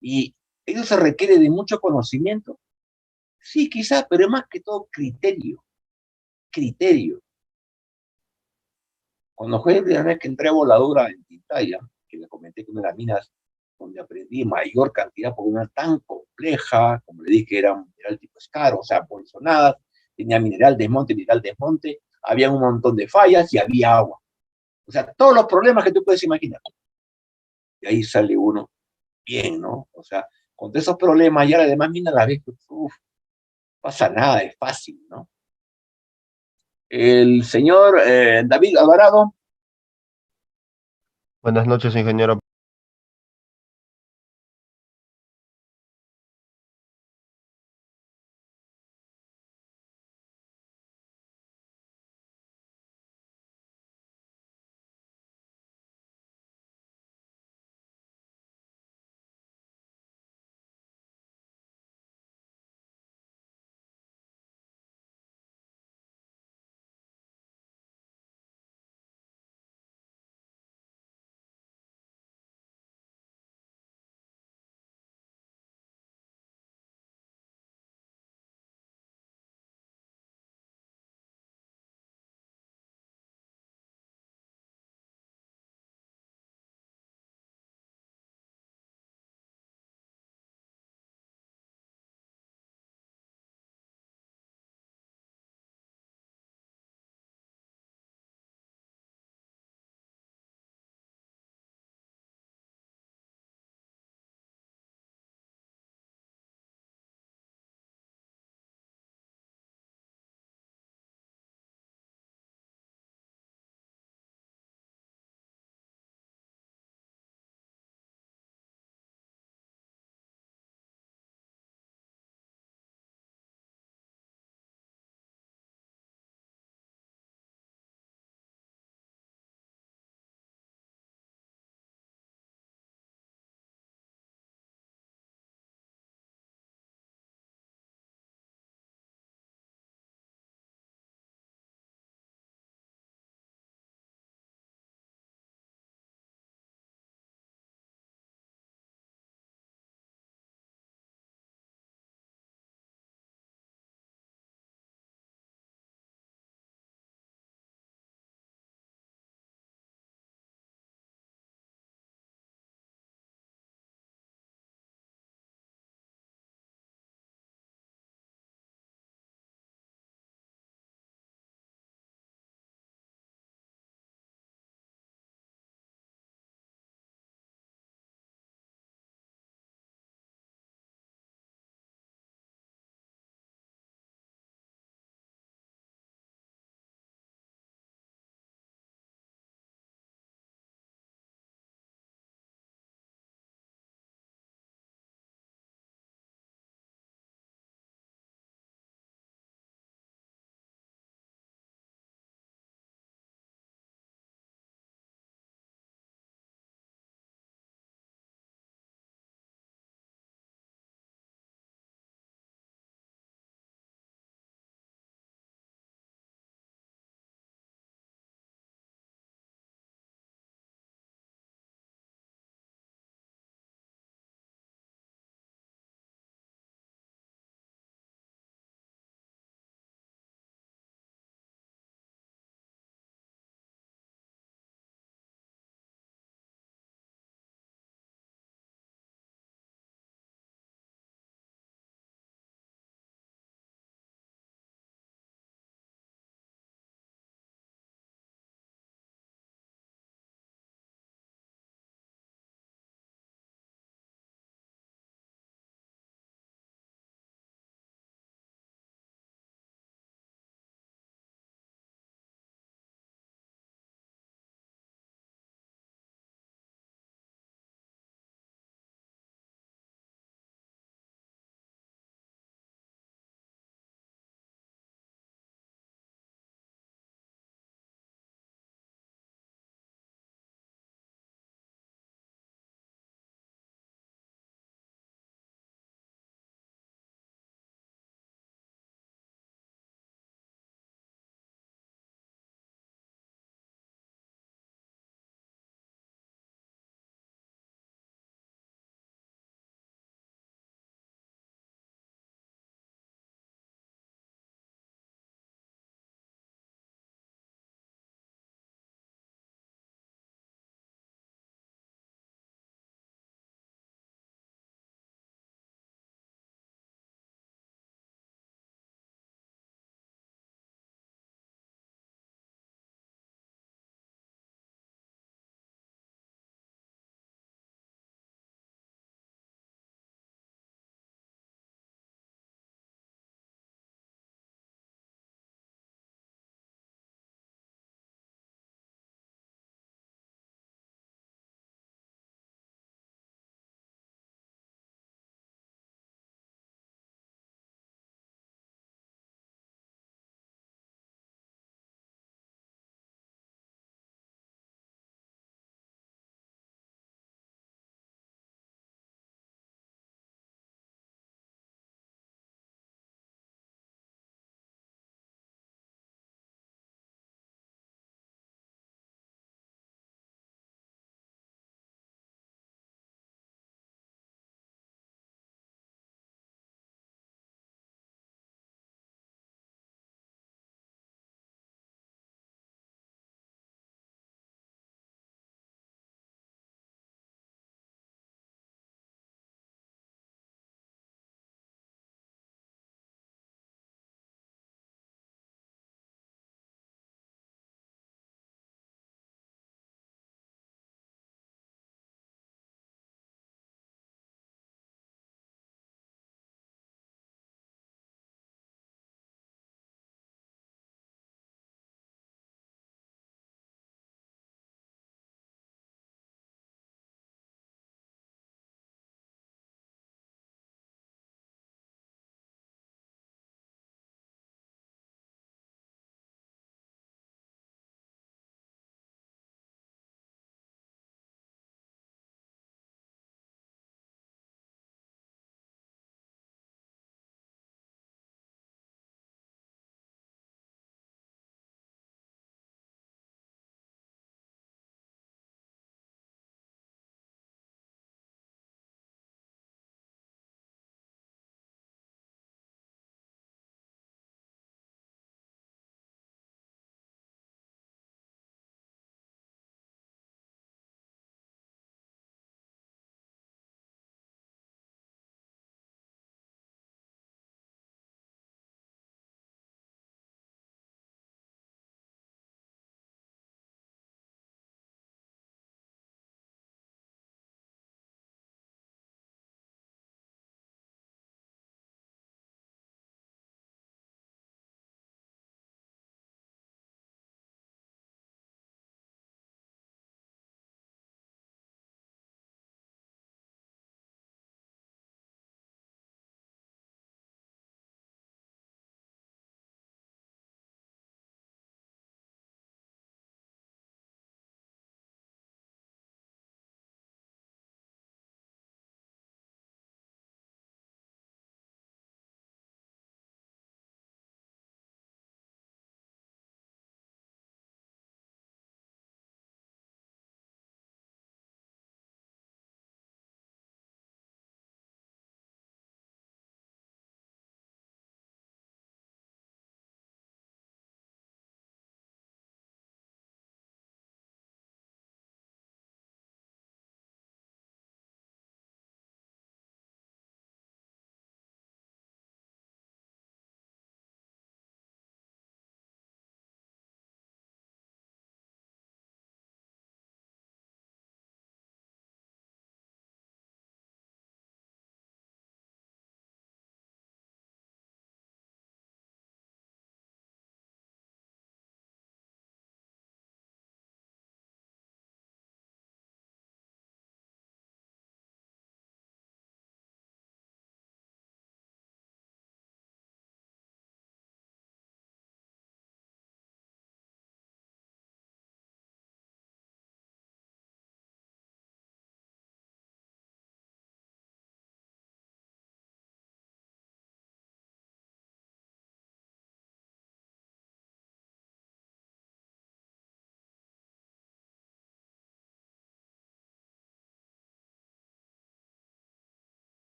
Y eso se requiere de mucho conocimiento. Sí, quizás, pero es más que todo criterio. Criterio. Cuando fue la primera vez que entré a voladura en Tintaya, que le comenté que una de las minas donde aprendí mayor cantidad, porque una tan compleja, como le dije, era un mineral tipo escaro, o sea, bolsonadas, tenía mineral desmonte, había un montón de fallas y había agua. O sea, todos los problemas que tú puedes imaginar. Y ahí sale uno bien, ¿no? O sea, con todos esos problemas, ya la demás mina la ves, pues, pasa nada, es fácil, ¿no? El señor David Alvarado. Buenas noches, ingeniero.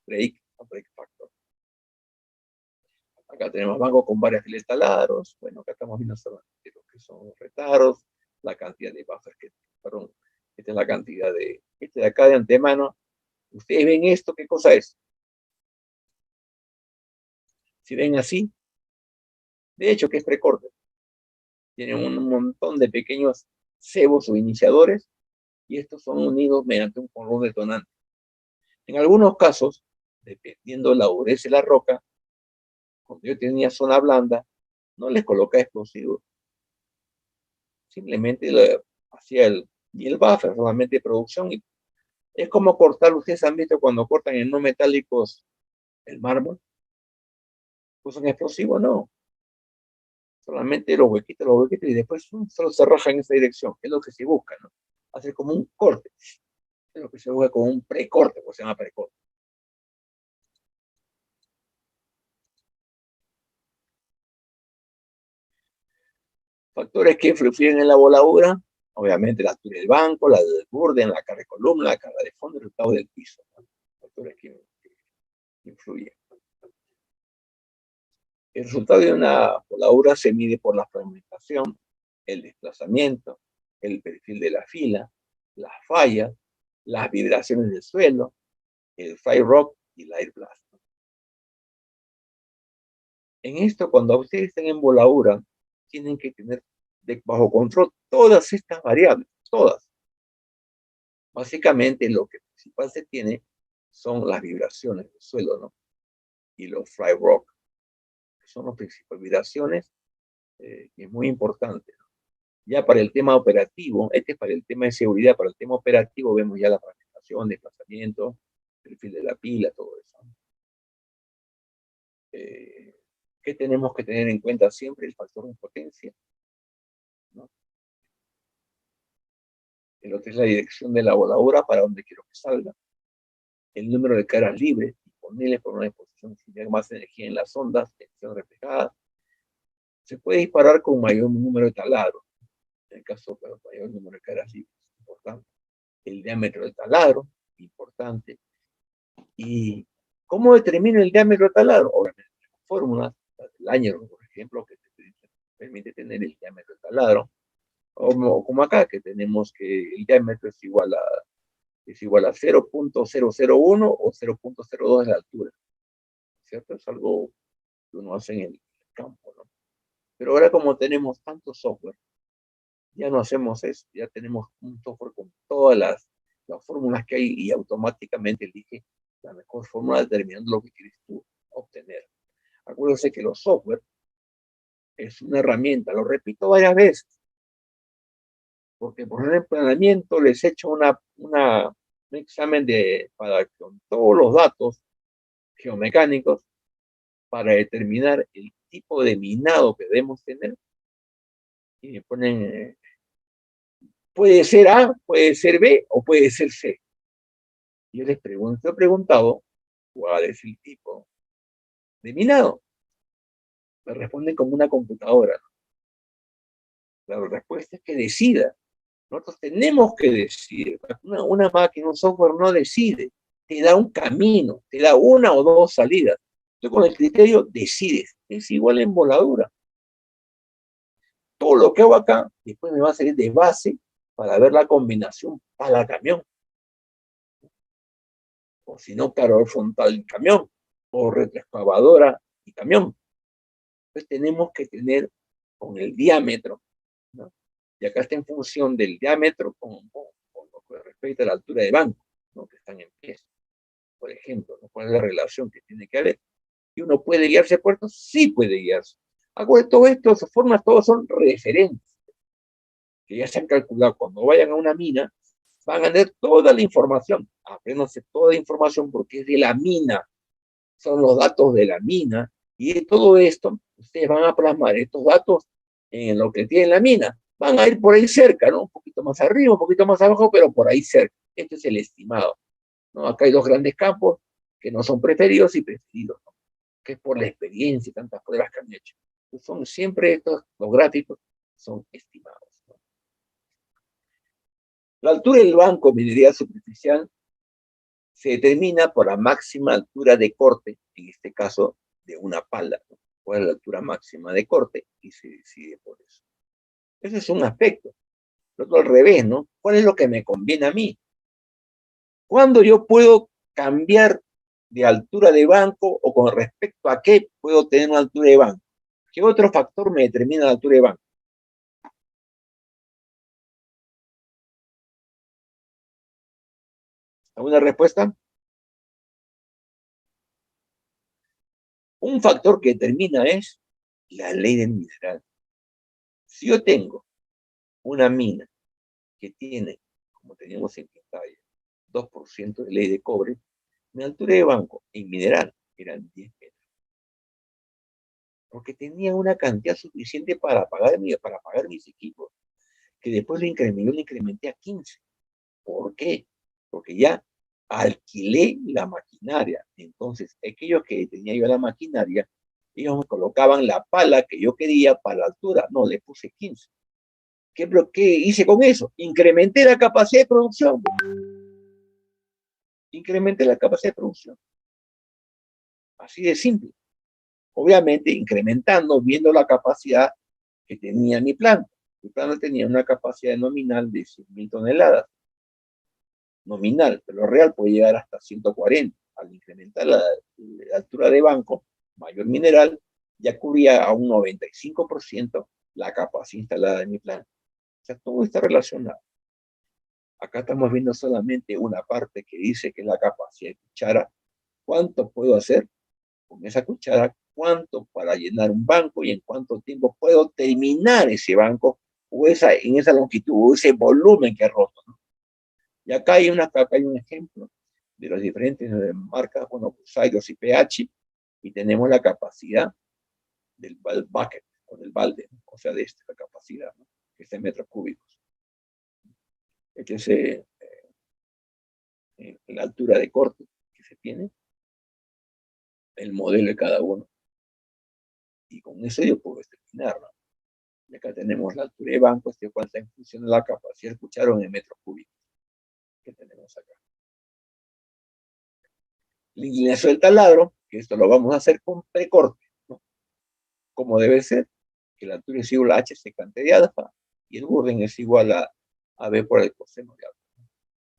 break factor. Acá tenemos bancos con varias filas de taladros. Bueno, acá estamos viendo solamente lo que son los retardos, la cantidad de buffers perdón, esta es la cantidad de, este de acá de antemano. Ustedes ven esto, ¿qué cosa es? Si ven así, de hecho, que es precorte. Tienen un montón de pequeños cebos o iniciadores y estos son unidos mediante un cordón detonante. En algunos casos, dependiendo la dureza de la roca, cuando yo tenía zona blanda, no les coloca explosivos. Simplemente hacía el buffer, solamente de producción. Y es como cortar, ustedes han visto cuando cortan en no metálicos el mármol. ¿Usan explosivo? No. Solamente los huequitos, y después solo se raja en esa dirección. Es lo que se busca, ¿no? Hacer como un corte. Es lo que se busca como un precorte, pues se llama precorte. Factores que influyen en la voladura, obviamente la altura del banco, la del borden, la carga de columna, la carga de fondo, el resultado del piso, ¿no? Factores que influyen. El resultado de una voladura se mide por la fragmentación, el desplazamiento, el perfil de la fila, las fallas, las vibraciones del suelo, el fly rock y el air blast. En esto, cuando ustedes estén en voladura, tienen que tener bajo control todas estas variables, todas. Básicamente, lo que principal se tiene son las vibraciones del suelo, ¿no? Y los fly rock, que son las principales vibraciones, que es muy importante, ¿no? Ya para el tema operativo, este es para el tema de seguridad, para el tema operativo vemos ya la fragmentación, desplazamiento, perfil de la pila, todo eso. ¿Qué tenemos que tener en cuenta siempre? El factor de potencia, ¿no? Lo que es la dirección de la voladura, para donde quiero que salga, el número de caras libres, disponibles por una disposición sin más energía en las ondas, tensión reflejada. Se puede disparar con mayor número de taladros, en el caso de mayor número de caras libres, importante. El diámetro del taladro, importante. ¿Y cómo determino el diámetro del taladro? Obviamente, fórmulas, el año, por ejemplo, que te permite tener el diámetro del taladro, o como acá, que tenemos que el diámetro es igual a 0.001 o 0.02 de la altura, ¿cierto? Es algo que uno hace en el campo, ¿no? Pero ahora como tenemos tanto software, ya no hacemos eso, ya tenemos un software con todas las fórmulas que hay y automáticamente elige la mejor fórmula determinando lo que quieres tú obtener. Acuérdense que los software es una herramienta, lo repito varias veces, porque por el planeamiento les he hecho un examen con todos los datos geomecánicos para determinar el tipo de minado que debemos tener. Y me ponen, puede ser A, puede ser B o puede ser C. Yo les he preguntado, ¿cuál es el tipo de minado? Me responden como una computadora. La respuesta es que decida. Nosotros tenemos que decidir. Una máquina, un software no decide. Te da un camino, te da una o dos salidas. Tú con el criterio decides. Es igual en voladura. Todo lo que hago acá, después me va a salir de base para ver la combinación para camión. O si no, cargador frontal y camión. O retroexcavadora y camión. Entonces tenemos que tener con el diámetro, ¿no? Y acá está en función del diámetro con lo que respecta a la altura de banco, ¿no? Que están en pies. Por ejemplo, ¿no? ¿Cuál es la relación que tiene que haber? ¿Y uno puede guiarse por esto? Sí puede guiarse. Acuérdense, todo esto, sus formas, todos son referentes, que ya se han calculado. Cuando vayan a una mina, van a tener toda la información. Apréndanse toda la información porque es de la mina. Son los datos de la mina. Y de todo esto, ustedes van a plasmar estos datos en lo que tiene la mina. Van a ir por ahí cerca, ¿no? Un poquito más arriba, un poquito más abajo, pero por ahí cerca. Este es el estimado, ¿no? Acá hay dos grandes campos que no son preferidos y preferidos, ¿no? Que es por la experiencia y tantas pruebas que han hecho. Entonces son siempre estos, los gráficos son estimados, ¿no? La altura del banco, minería superficial, se determina por la máxima altura de corte, en este caso de una pala, ¿no? ¿Cuál es la altura máxima de corte? Y se decide por eso. Ese es un aspecto. Lo otro al revés, ¿no? ¿Cuál es lo que me conviene a mí? ¿Cuándo yo puedo cambiar de altura de banco o con respecto a qué puedo tener una altura de banco? ¿Qué otro factor me determina la altura de banco? ¿Alguna respuesta? Un factor que determina es la ley del mineral. Si yo tengo una mina que tiene, como teníamos en pantalla, 2% de ley de cobre, mi altura de banco en mineral eran 10 metros. Porque tenía una cantidad suficiente para pagar mis equipos, que después lo incrementé a 15. ¿Por qué? Porque ya alquilé la maquinaria. Entonces, aquellos que tenía yo la maquinaria, ellos me colocaban la pala que yo quería para la altura. No, le puse 15. ¿Qué hice con eso? Incrementé la capacidad de producción. Incrementé la capacidad de producción. Así de simple. Obviamente, incrementando, viendo la capacidad que tenía mi planta. Mi planta tenía una capacidad nominal de 100.000 toneladas. Nominal, pero real puede llegar hasta 140. Al incrementar la altura de banco, mayor mineral, ya cubría a un 95% la capacidad instalada de mi planta. O sea, todo está relacionado. Acá estamos viendo solamente una parte que dice que es la capacidad de cuchara. ¿Cuánto puedo hacer con esa cuchara? ¿Cuánto para llenar un banco y en cuánto tiempo puedo terminar ese banco o en esa longitud o ese volumen que he roto, ¿no? Y acá hay un ejemplo de las diferentes marcas, bueno, Cyrus y PH, y tenemos la capacidad del bucket, o del balde, ¿no? O sea, de la capacidad, ¿no? Que es en metros cúbicos. Este es la altura de corte que se tiene, el modelo de cada uno, y con eso yo puedo determinarlo. Y acá tenemos la altura de banco, cuenta en función de la capacidad, escucharon en metros cúbicos que tenemos acá. La inclinación del taladro, que esto lo vamos a hacer con precorte, ¿no? Como debe ser, que la altura es igual a h secante de alfa, y el burden es igual a b por el coseno de alfa, ¿no?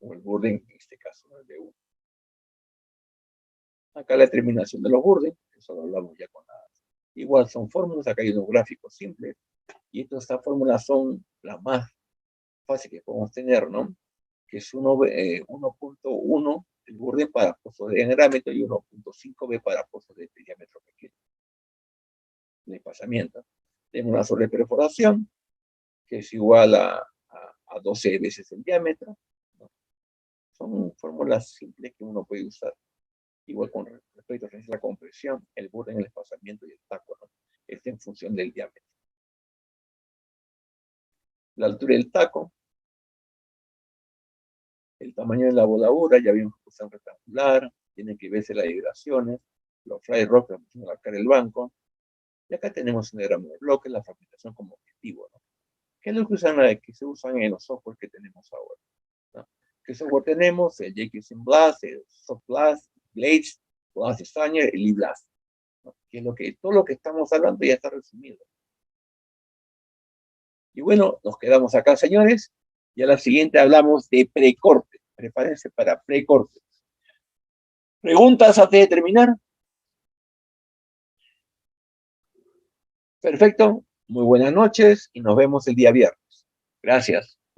O el burden, en este caso, el de 1. Acá la determinación de los burden, eso lo hablamos ya con la... Igual son fórmulas, acá hay unos gráficos simples, y estas fórmulas son las más fáciles que podemos tener, ¿no? Que es 1.1 el burden para pozos de diámetro y 1.5b para pozos de diámetro pequeño. El desplazamiento. Tenemos una sobreperforación, que es igual a 12 veces el diámetro, ¿no? Son fórmulas simples que uno puede usar. Igual con respecto a la compresión, el burden, el desplazamiento y el taco, ¿no? Está en función del diámetro. La altura del taco, el tamaño de la voladura, ya vimos que es rectangular, tiene que verse las vibraciones, los fly rock, la función de marcar el banco, y acá tenemos un diagrama de bloques, la fragmentación como objetivo, ¿no? ¿Qué es lo que se usan en los software que tenemos ahora, ¿no? ¿Qué software tenemos? El JQuestion Blast, el Soft Blast, Blades, Blast Designer, el eBlast, ¿no? Todo lo que estamos hablando ya está resumido. Y bueno, nos quedamos acá, señores, y a la siguiente hablamos de precorte. Prepárense para precorte. ¿Preguntas antes de terminar? Perfecto. Muy buenas noches y nos vemos el día viernes. Gracias.